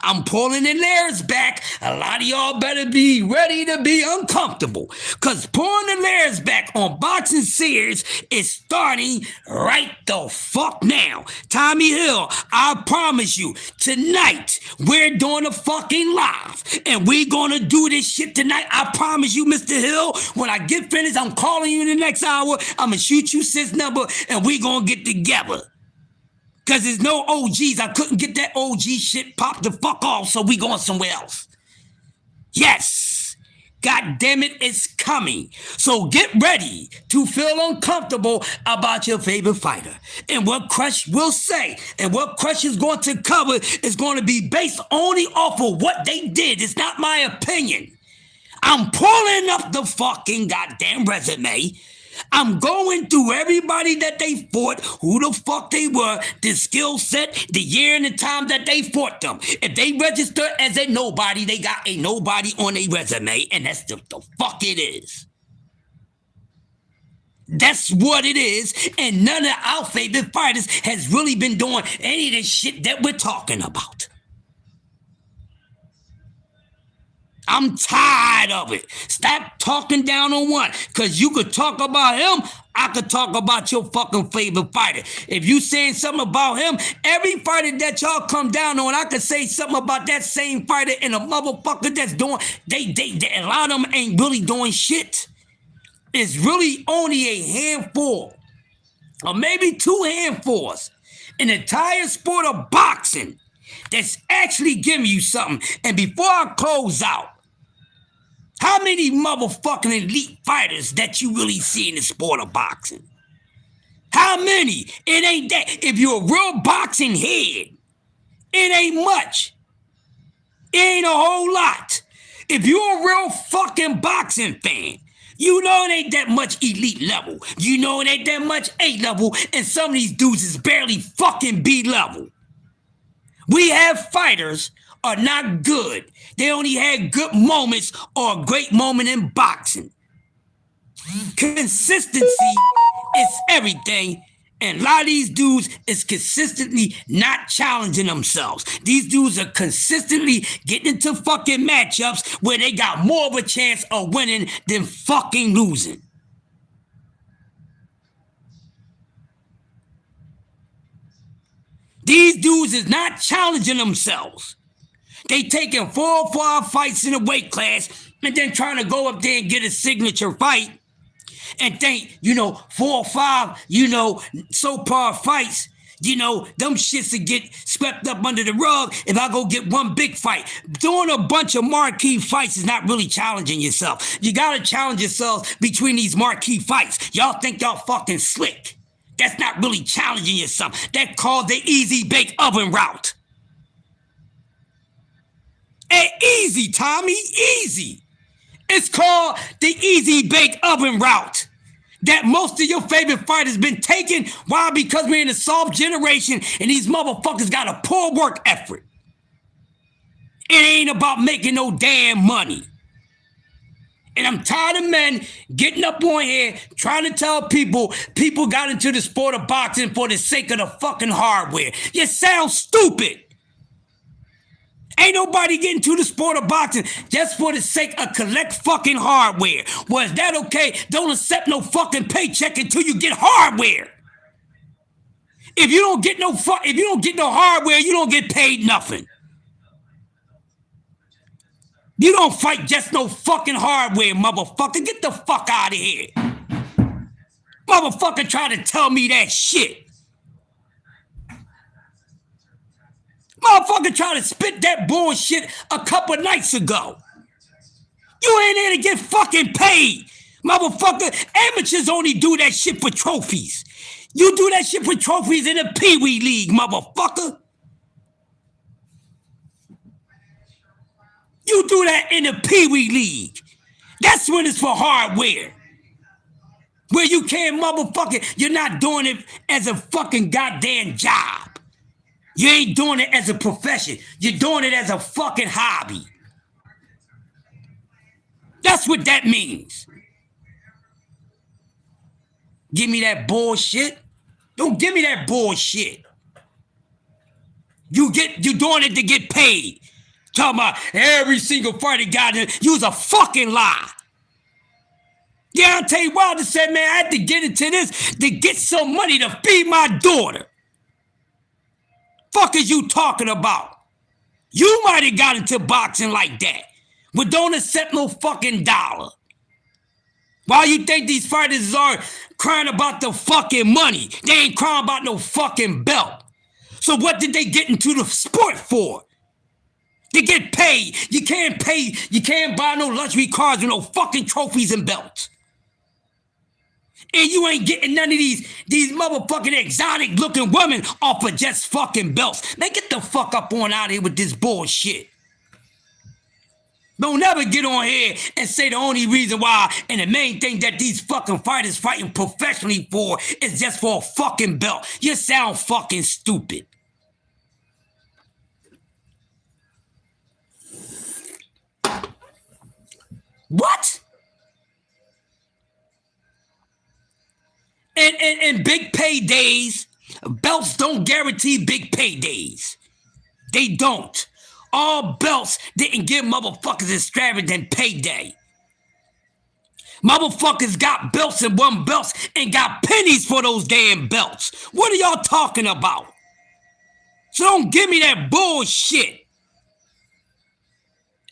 I'm pulling the layers back. A lot of y'all better be ready to be uncomfortable, because pulling the layers back on Boxing Series is starting right the fuck now. Tommy Hill, I promise you, tonight we're doing a fucking live, and we're gonna do this shit tonight. I promise you, Mr. Hill, when I get finished, I'm calling you in the next hour. I'm gonna shoot you sis number, and we gonna get together. Because there's no OGs. I couldn't get that OG shit popped the fuck off, so we going somewhere else. Yes. God damn it, it's coming. So get ready to feel uncomfortable about your favorite fighter. And what Crush will say and what Crush is going to cover is going to be based only off of what they did. It's not my opinion. I'm pulling up the fucking goddamn resume. I'm going through everybody that they fought, who the fuck they were, the skill set, the year and the time that they fought them. If they register as a nobody, they got a nobody on a resume, and that's the fuck it is. That's what it is, and none of our favorite fighters has really been doing any of this shit that we're talking about. I'm tired of it. Stop talking down on one, because you could talk about him, I could talk about your fucking favorite fighter. If you saying something about him, every fighter that y'all come down on, I could say something about that same fighter, and a motherfucker that's doing, a lot of them ain't really doing shit. It's really only a handful, or maybe two handfuls, in the entire sport of boxing that's actually giving you something. And before I close out, how many motherfucking elite fighters that you really see in the sport of boxing? How many? It ain't that. If you're a real boxing head, it ain't much. It ain't a whole lot. If you're a real fucking boxing fan, you know it ain't that much elite level. You know it ain't that much A level, and some of these dudes is barely fucking B level. We have fighters are not good. They only had good moments or a great moment in boxing. Consistency is everything, and a lot of these dudes is consistently not challenging themselves. These dudes are consistently getting into fucking matchups where they got more of a chance of winning than fucking losing. These dudes is not challenging themselves. They taking 4 or 5 fights in a weight class and then trying to go up there and get a signature fight and think, 4 or 5, so-par fights, them shits will get swept up under the rug if I go get one big fight. Doing a bunch of marquee fights is not really challenging yourself. You got to challenge yourself between these marquee fights. Y'all think y'all fucking slick. That's not really challenging yourself. That's called the easy bake oven route. And easy, Tommy, easy. It's called the easy bake oven route that most of your favorite fighters been taking. Why? Because we're in a soft generation and these motherfuckers got a poor work effort. It ain't about making no damn money. And I'm tired of men getting up on here trying to tell people got into the sport of boxing for the sake of the fucking hardware. You sound stupid. Ain't nobody getting to the sport of boxing just for the sake of collect fucking hardware. Was that okay? Don't accept no fucking paycheck until you get hardware. If you don't get no hardware, you don't get paid nothing. You don't fight just no fucking hardware, motherfucker. Get the fuck out of here. Motherfucker try to tell me that shit. Motherfucker try to spit that bullshit a couple nights ago. You ain't here to get fucking paid. Motherfucker, amateurs only do that shit for trophies. You do that shit for trophies in the Pee Wee League, motherfucker. You do that in the Pee Wee League. That's when it's for hardware. Where you can't motherfucking, you're not doing it as a fucking goddamn job. You ain't doing it as a profession. You're doing it as a fucking hobby. That's what that means. Give me that bullshit. Don't give me that bullshit. You doing it to get paid. Talking about every single fighter got it. You was a fucking lie. Yeah, I'll tell you Wilder said, man, I had to get into this to get some money to feed my daughter. Fuck is you talking about? You might have got into boxing like that, but don't accept no fucking dollar. Why you think these fighters are crying about the fucking money? They ain't crying about no fucking belt. So what did they get into the sport for? To get paid. You can't pay, you can't buy no luxury cars with no fucking trophies and belts. And you ain't getting none of these motherfucking exotic looking women off of just fucking belts. Man, get the fuck up on out of here with this bullshit. Don't ever get on here and say the only reason why and the main thing that these fucking fighters fighting professionally for is just for a fucking belt. You sound fucking stupid. What? And big paydays, belts don't guarantee big paydays. They don't. All belts didn't give motherfuckers extravagant payday. Motherfuckers got belts and won belts and got pennies for those damn belts. What are y'all talking about? So don't give me that bullshit.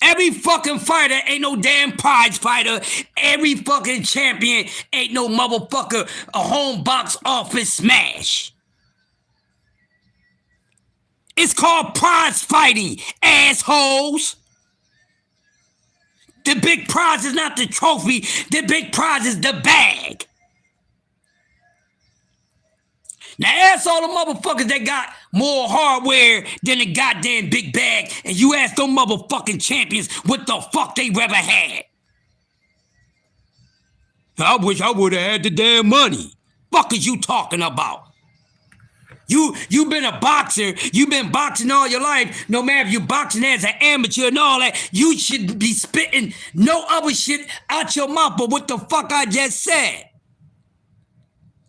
Every fucking fighter ain't no damn prize fighter. Every fucking champion ain't no motherfucker a home box office smash. It's called prize fighting, assholes. The big prize is not the trophy. The big prize is the bag. Now ask all the motherfuckers that got more hardware than a goddamn big bag, and you ask them motherfucking champions what the fuck they ever had. I wish I would have had the damn money. Fuck is you talking about? You been a boxer. You been boxing all your life. No matter if you boxing as an amateur and all that, you should be spitting no other shit out your mouth but what the fuck I just said.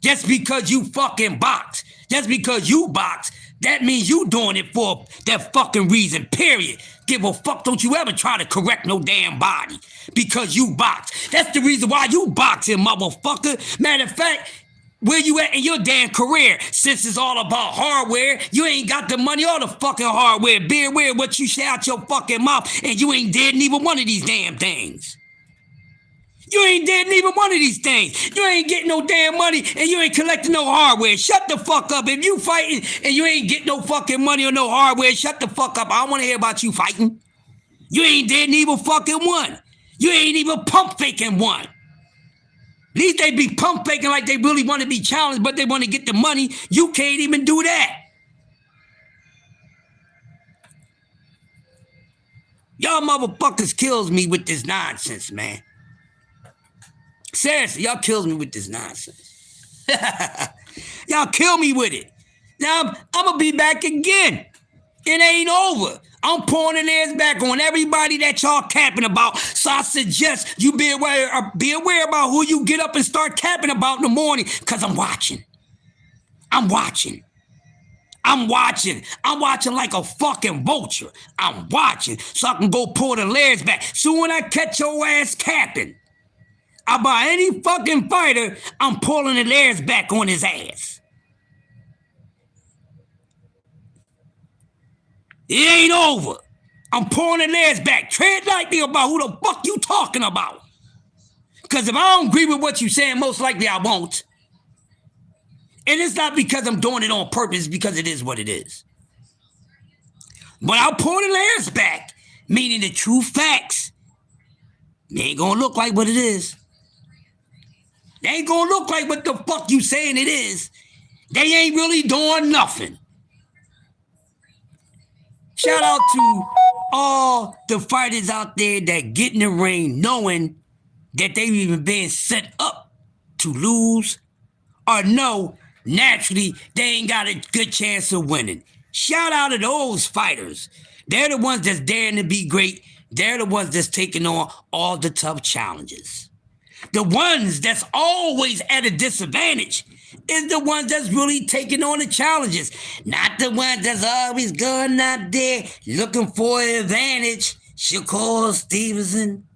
Just because you fucking box, just because you box, that means you doing it for that fucking reason, period. Give a fuck, don't you ever try to correct no damn body because you box. That's the reason why you boxing, motherfucker. Matter of fact, where you at in your damn career? Since it's all about hardware, you ain't got the money or the fucking hardware. Be aware of what you say out your fucking mouth, and you ain't did neither one of these damn things. You ain't did neither one of these things. You ain't getting no damn money and you ain't collecting no hardware. Shut the fuck up. If you fighting and you ain't getting no fucking money or no hardware, shut the fuck up. I don't want to hear about you fighting. You ain't did neither fucking one. You ain't even pump faking one. At least they be pump faking like they really want to be challenged, but they want to get the money. You can't even do that. Y'all motherfuckers kills me with this nonsense, man. Seriously, y'all kills me with this nonsense. Y'all kill me with it. Now, I'm going to be back again. It ain't over. I'm pouring theirs back on everybody that y'all capping about. So I suggest you be aware about who you get up and start capping about in the morning, because I'm watching. I'm watching. I'm watching. I'm watching like a fucking vulture. I'm watching so I can go pour the layers back. So when I catch your ass capping, about any fucking fighter, I'm pulling the layers back on his ass. It ain't over. I'm pulling the layers back. Tread lightly about who the fuck you talking about. Because if I don't agree with what you're saying, most likely I won't. And it's not because I'm doing it on purpose, because it is what it is. But I'll pull the layers back, meaning the true facts. They ain't gonna look like what it is. They ain't gonna look like what the fuck you saying it is. They ain't really doing nothing. Shout out to all the fighters out there that get in the ring knowing that they've even been set up to lose or know naturally they ain't got a good chance of winning. Shout out to those fighters. They're the ones that's daring to be great. They're the ones that's taking on all the tough challenges. The ones that's always at a disadvantage is the ones that's really taking on the challenges. Not the ones that's always going out there looking for an advantage. Shakur Stevenson,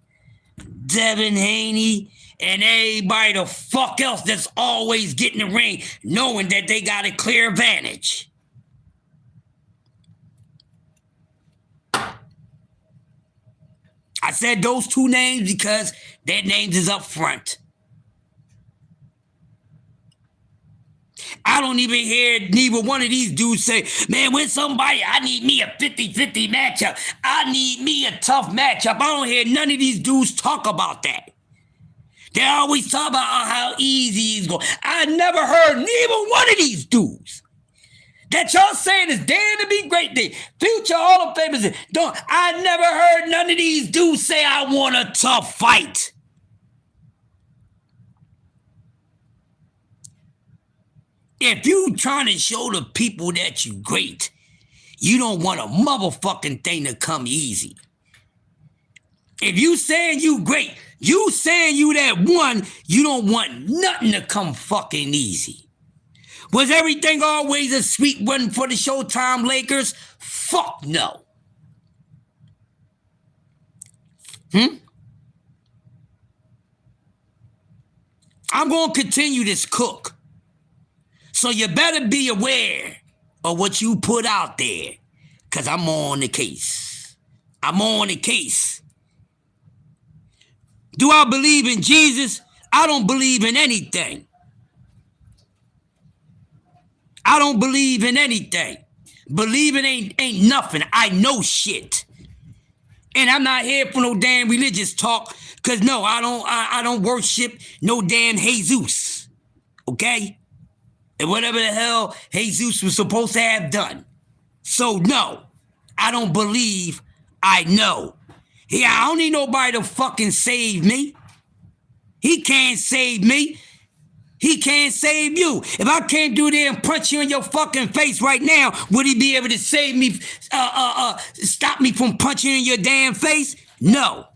Devin Haney, and everybody the fuck else that's always getting the ring knowing that they got a clear advantage. I said those two names because their names is up front. I don't even hear neither one of these dudes say, man, when somebody, I need me a 50-50 matchup. I need me a tough matchup. I don't hear none of these dudes talk about that. They always talk about how easy it's going. I never heard neither one of these dudes that y'all saying is daring to be great. The future Hall of Famers. I never heard none of these dudes say I want a tough fight. If you trying to show the people that you great, you don't want a motherfucking thing to come easy. If you saying you great, you saying you that one, you don't want nothing to come fucking easy. Was everything always a sweet one for the Showtime Lakers? Fuck no. I'm going to continue this cook. So you better be aware of what you put out there, because I'm on the case. I'm on the case. Do I believe in Jesus? I don't believe in anything. I don't believe in anything. Believing ain't nothing. I know shit. And I'm not here for no damn religious talk, because no, I don't worship no damn Jesus. Okay? And whatever the hell Jesus was supposed to have done. So no, I don't believe I know. Yeah, I don't need nobody to fucking save me. He can't save me. He can't save you. If I came through there and punch you in your fucking face right now, would he be able to save me, stop me from punching you in your damn face? No.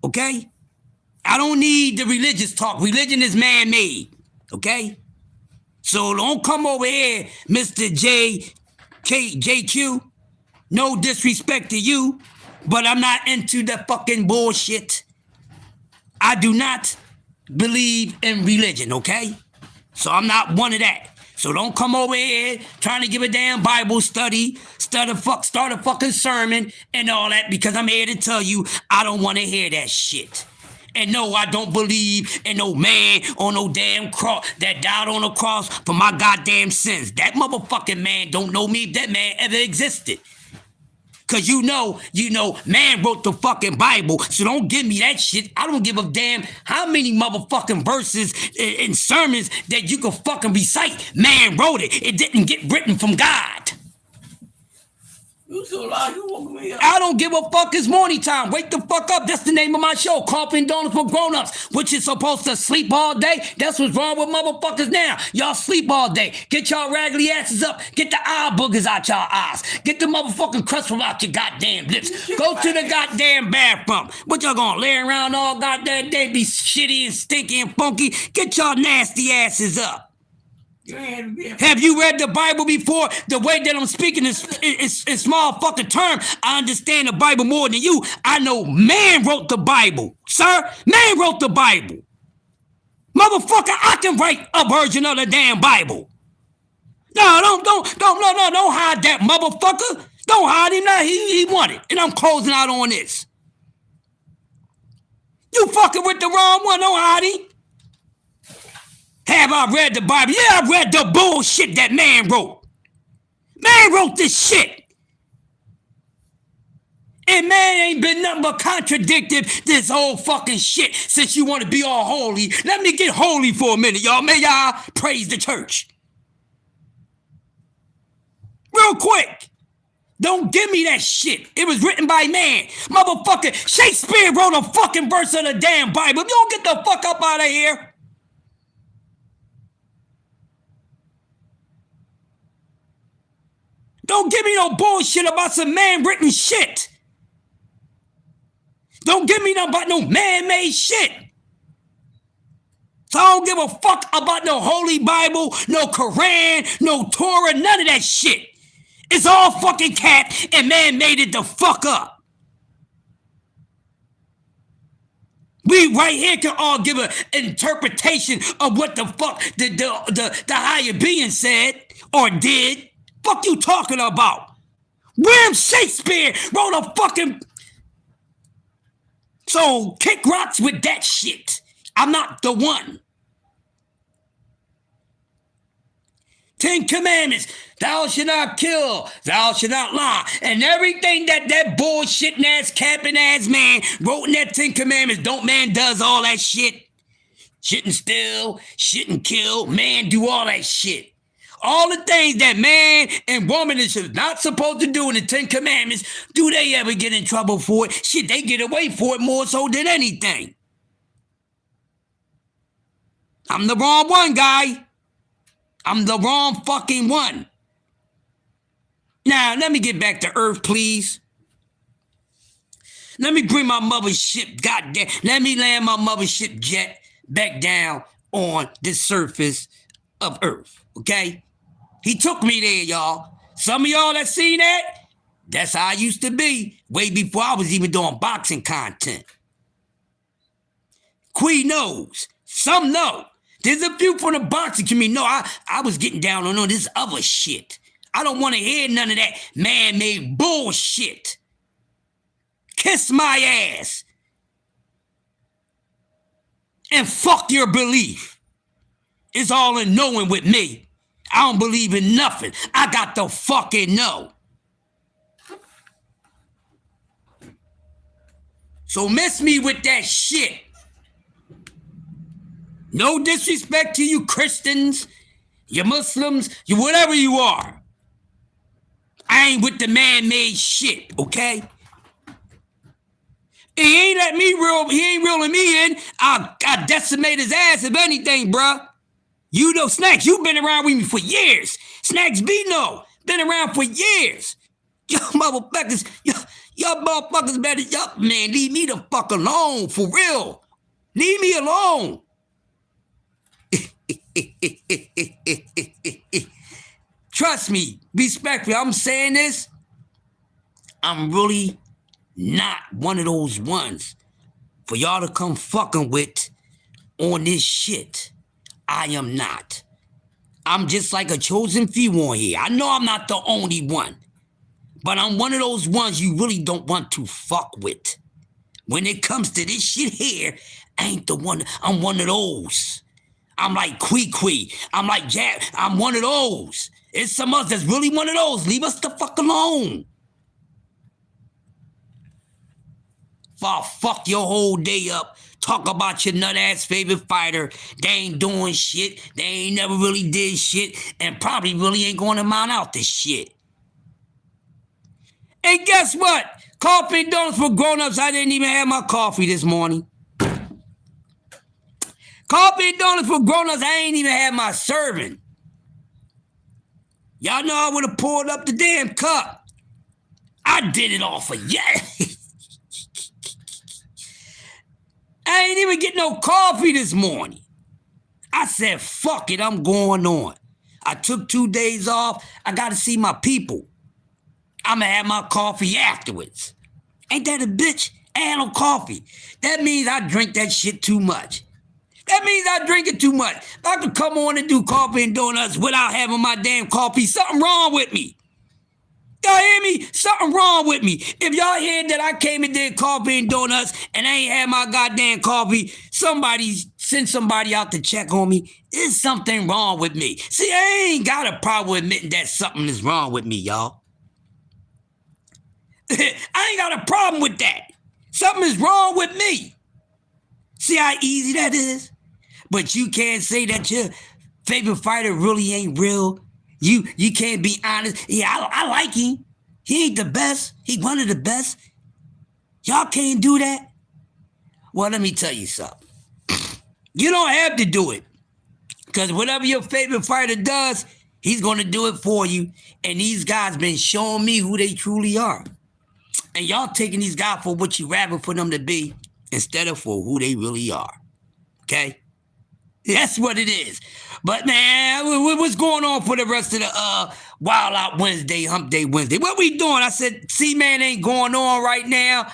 Okay? I don't need the religious talk. Religion is man-made. Okay? So don't come over here, Mr. JQ. No disrespect to you, but I'm not into the fucking bullshit. I do not believe in religion, okay? So I'm not one of that. So don't come over here trying to give a damn Bible study, start a fucking sermon and all that, because I'm here to tell you I don't want to hear that shit. And no, I don't believe in no man on no damn cross that died on a cross for my goddamn sins. That motherfucking man don't know me if that man ever existed. Cause you know, man wrote the fucking Bible, so don't give me that shit. I don't give a damn how many motherfucking verses and sermons that you can fucking recite. Man wrote it. It didn't get written from God. You so loud, you woke me up. I don't give a fuck. It's morning time. Wake the fuck up. That's the name of my show, Coffee and Donuts for Grown-Ups, which is supposed to sleep all day. That's what's wrong with motherfuckers now. Y'all sleep all day. Get y'all raggedy asses up. Get the eye boogers out y'all eyes. Get the motherfucking crust from out your goddamn lips. Go to the goddamn bathroom. What y'all gonna lay around all goddamn day, be shitty and stinky and funky? Get y'all nasty asses up. Have you read the Bible before? The way that I'm speaking is small fucking term. I understand the Bible more than you. I know man wrote the Bible, sir. Man wrote the Bible. Motherfucker, I can write a version of the damn Bible. No, don't hide that, motherfucker. Don't hide him now. He won it. And I'm closing out on this. You fucking with the wrong one. Don't hide him. Have I read the Bible? Yeah, I read the bullshit that man wrote. Man wrote this shit. And man ain't been nothing but contradicted this whole fucking shit since you want to be all holy. Let me get holy for a minute, y'all. May y'all praise the church. Real quick. Don't give me that shit. It was written by man. Motherfucker, Shakespeare wrote a fucking verse of the damn Bible. You don't get the fuck up out of here. Don't give me no bullshit about some man-written shit. Don't give me no about no man-made shit. So I don't give a fuck about no Holy Bible, no Quran, no Torah, none of that shit. It's all fucking cat, and man made it the fuck up. We right here can all give an interpretation of what the fuck the higher being said or did. Fuck you talking about? William Shakespeare wrote a fucking... So kick rocks with that shit. I'm not the one. 10 Commandments. Thou shalt not kill. Thou shalt not lie. And everything that bullshit ass capping ass man wrote in that 10 Commandments. Don't man does all that shit. Shouldn't steal. Shouldn't kill. Man do all that shit. All the things that man and woman is not supposed to do in the 10 Commandments, do they ever get in trouble for it? Shit, they get away for it more so than anything. I'm the wrong one, guy. I'm the wrong fucking one. Now, let me get back to Earth, please. Let me bring my mothership, goddamn. Let me land my mothership jet back down on the surface of Earth, okay? He took me there, y'all. Some of y'all that seen that, that's how I used to be, way before I was even doing boxing content. Queen knows. Some know. There's a few from the boxing community. No, I was getting down on this other shit. I don't want to hear none of that man-made bullshit. Kiss my ass. And fuck your belief. It's all in knowing with me. I don't believe in nothing. I got to fucking know. So miss me with that shit. No disrespect to you Christians, you Muslims, you whatever you are. I ain't with the man-made shit, okay? He ain't let me he ain't reeling me in. I decimate his ass if anything, bruh. You know, Snacks, you've been around with me for years. Snacks B-No, been around for years. Y'all motherfuckers, y'all motherfuckers better, y'all, man, leave me the fuck alone, for real. Leave me alone. Trust me, respectfully, I'm saying this. I'm really not one of those ones for y'all to come fucking with on this shit. I am not. I'm just like a chosen few on here. I know I'm not the only one, but I'm one of those ones you really don't want to fuck with. When it comes to this shit here, I ain't the one. I'm one of those. I'm like Quee. I'm like Jack. I'm one of those. It's some others that's really one of those. Leave us the fuck alone. If I'll fuck your whole day up, talk about your nut-ass favorite fighter. They ain't doing shit. They ain't never really did shit. And probably really ain't going to mount out this shit. And guess what? Coffee and donuts for grown-ups. I didn't even have my coffee this morning. Coffee and donuts for grown-ups. I ain't even had my serving. Y'all know I would have poured up the damn cup. I did it all for you. I ain't even get no coffee this morning. I said, fuck it, I'm going on. I took 2 days off. I got to see my people. I'm going to have my coffee afterwards. Ain't that a bitch? I had no coffee. That means I drink that shit too much. That means I drink it too much. If I could come on and do coffee and donuts without having my damn coffee, something wrong with me. Y'all hear me? Something wrong with me. If y'all hear that I came and did coffee and donuts and I ain't had my goddamn coffee, send somebody out to check on me. There's something wrong with me. See, I ain't got a problem admitting that something is wrong with me, y'all. I ain't got a problem with that. Something is wrong with me. See how easy that is? But you can't say that your favorite fighter really ain't real. You can't be honest. Yeah, I like him. He ain't the best. He one of the best. Y'all can't do that? Well, let me tell you something. You don't have to do it. Because whatever your favorite fighter does, he's going to do it for you. And these guys been showing me who they truly are. And y'all taking these guys for what you rather for them to be instead of for who they really are. Okay? That's what it is. But man, what's going on for the rest of the Wild Out Wednesday, Hump Day Wednesday? What we doing? I said, C-Man ain't going on right now.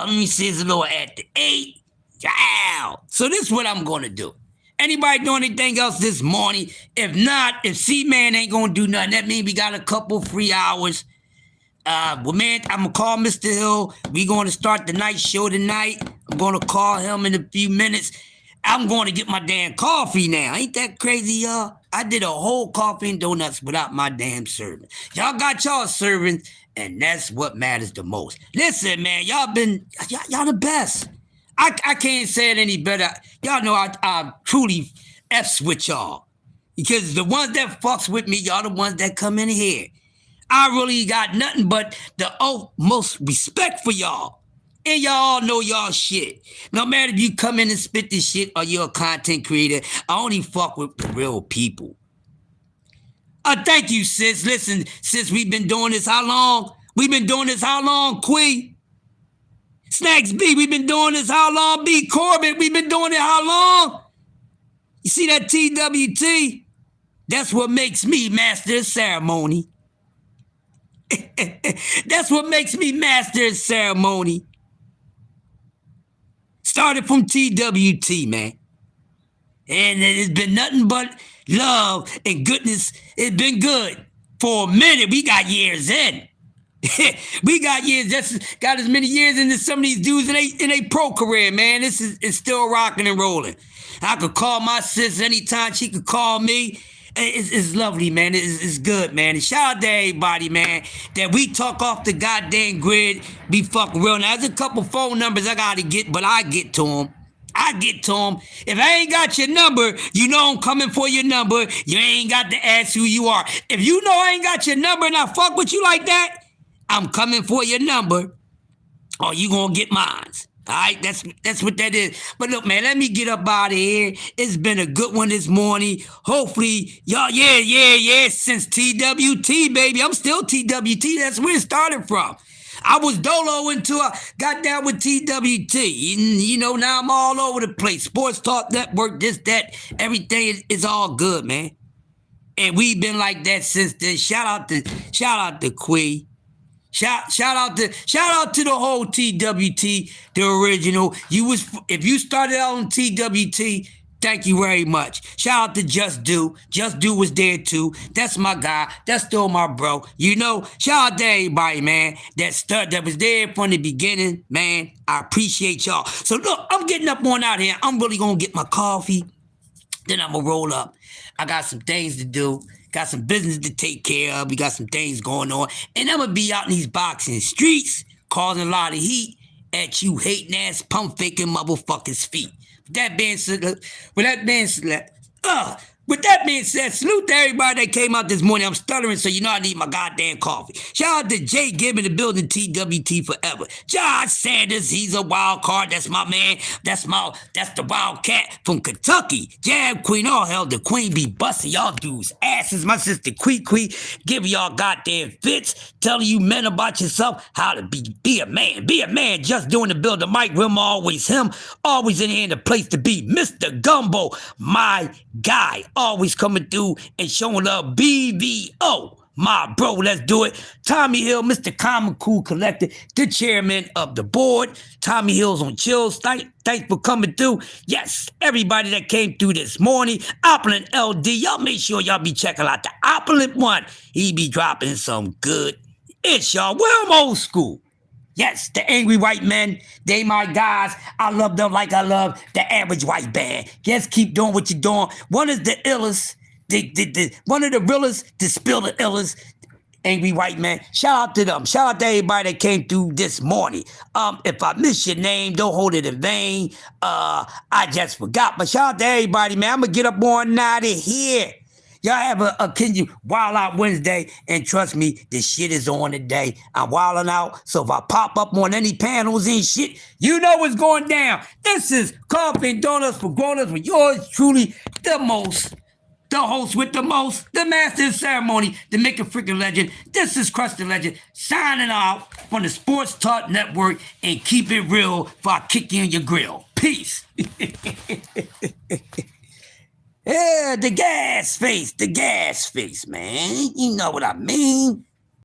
Let me see, it's a little after 8. Yeah. So this is what I'm going to do. Anybody doing anything else this morning? If not, if C-Man ain't going to do nothing, that means we got a couple free hours. Well, man, I'm going to call Mr. Hill. We going to start the night show tonight. I'm going to call him in a few minutes. I'm going to get my damn coffee now. Ain't that crazy, y'all? I did a whole coffee and donuts without my damn servant. Y'all got y'all servants, and that's what matters the most. Listen, man, y'all the best. I can't say it any better. Y'all know I truly F's with y'all. Because the ones that fucks with me, y'all the ones that come in here. I really got nothing but the utmost respect for y'all. And y'all know y'all shit. No matter if you come in and spit this shit or you're a content creator, I only fuck with real people. Thank you, sis. Listen, sis, we've been doing this how long? We've been doing this how long, Quee? Snacks B, we've been doing this how long? B Corbett, we've been doing it how long? You see that TWT? That's what makes me master of ceremony. That's what makes me master of ceremony. Started from TWT, man. And it's been nothing but love and goodness. It's been good for a minute. We got years in. We got years. That's got as many years into some of these dudes in a pro career, man. This is still rocking and rolling. I could call my sis anytime she could call me. It's lovely, man. It's good, man. And shout out to everybody, man, that we talk off the goddamn grid. Be fucking real. Now, there's a couple phone numbers I got to get, but I get to them. I get to them. If I ain't got your number, you know I'm coming for your number. You ain't got to ask who you are. If you know I ain't got your number and I fuck with you like that, I'm coming for your number or you gonna get mine. All right, that's what that is. But look, man, let me get up out of here. It's been a good one this morning. Hopefully, y'all, yeah, since TWT, baby. I'm still TWT. That's where it started from. I was Dolo until I got down with TWT. You know, now I'm all over the place. Sports Talk Network, this, that, everything is all good, man. And we've been like that since then. Shout out to Quee. Shout out to the whole TWT, the original. If you started out on TWT, thank you very much. Shout out to Just Do. Just Do was there too. That's my guy. That's still my bro. You know, shout out to everybody, man, that was there from the beginning, man. I appreciate y'all. So look, I'm getting up on out here. I'm really gonna get my coffee. Then I'm gonna roll up. I got some things to do. Got some business to take care of. We got some things going on. And I'm going to be out in these boxing streets causing a lot of heat at you hating ass pump faking motherfuckers' feet. With that being said, salute to everybody that came out this morning. I'm stuttering, so you know I need my goddamn coffee. Shout out to Jay Gibb in the building, TWT forever. Josh Sanders, he's a wild card. That's my man. That's the Wildcat from Kentucky. Jab Queen, all hell, the Queen be busting y'all dudes' asses. My sister Quee, give y'all goddamn fits, telling you men about yourself, how to be a man. Be a man, just doing the build. The Mike Rim, always him. Always in here in the place to be. Mr. Gumbo, my guy. Always coming through and showing love. BVO. My bro, let's do it. Tommy Hill, Mr. Common Cool Collector, the chairman of the board. Tommy Hill's on chills. Thanks for coming through. Yes, everybody that came through this morning. Opulent LD, y'all make sure y'all be checking out the Opulent one. He be dropping some good ish, y'all. Well, I'm old school. Yes, the angry white men, they my guys. I love them like I love the average white band. Just keep doing what you're doing. One is the illest, one of the realest to spill the illest. Angry white man. Shout out to them. Shout out to everybody that came through this morning. If I miss your name, don't hold it in vain. I just forgot. But shout out to everybody, man. I'm gonna get up on out of here. Y'all have a can you wild out Wednesday, and trust me, this shit is on today. I'm wilding out, so if I pop up on any panels and shit, you know what's going down. This is Coffee and Donuts for Grown-Ups with yours truly, the most, the host with the most, the master of ceremony, the make a freaking legend. This is Crush the Legend, signing out from the Sports Talk Network, and keep it real before I kick you in your grill. Peace. Yeah, the gas face, man. You know what I mean?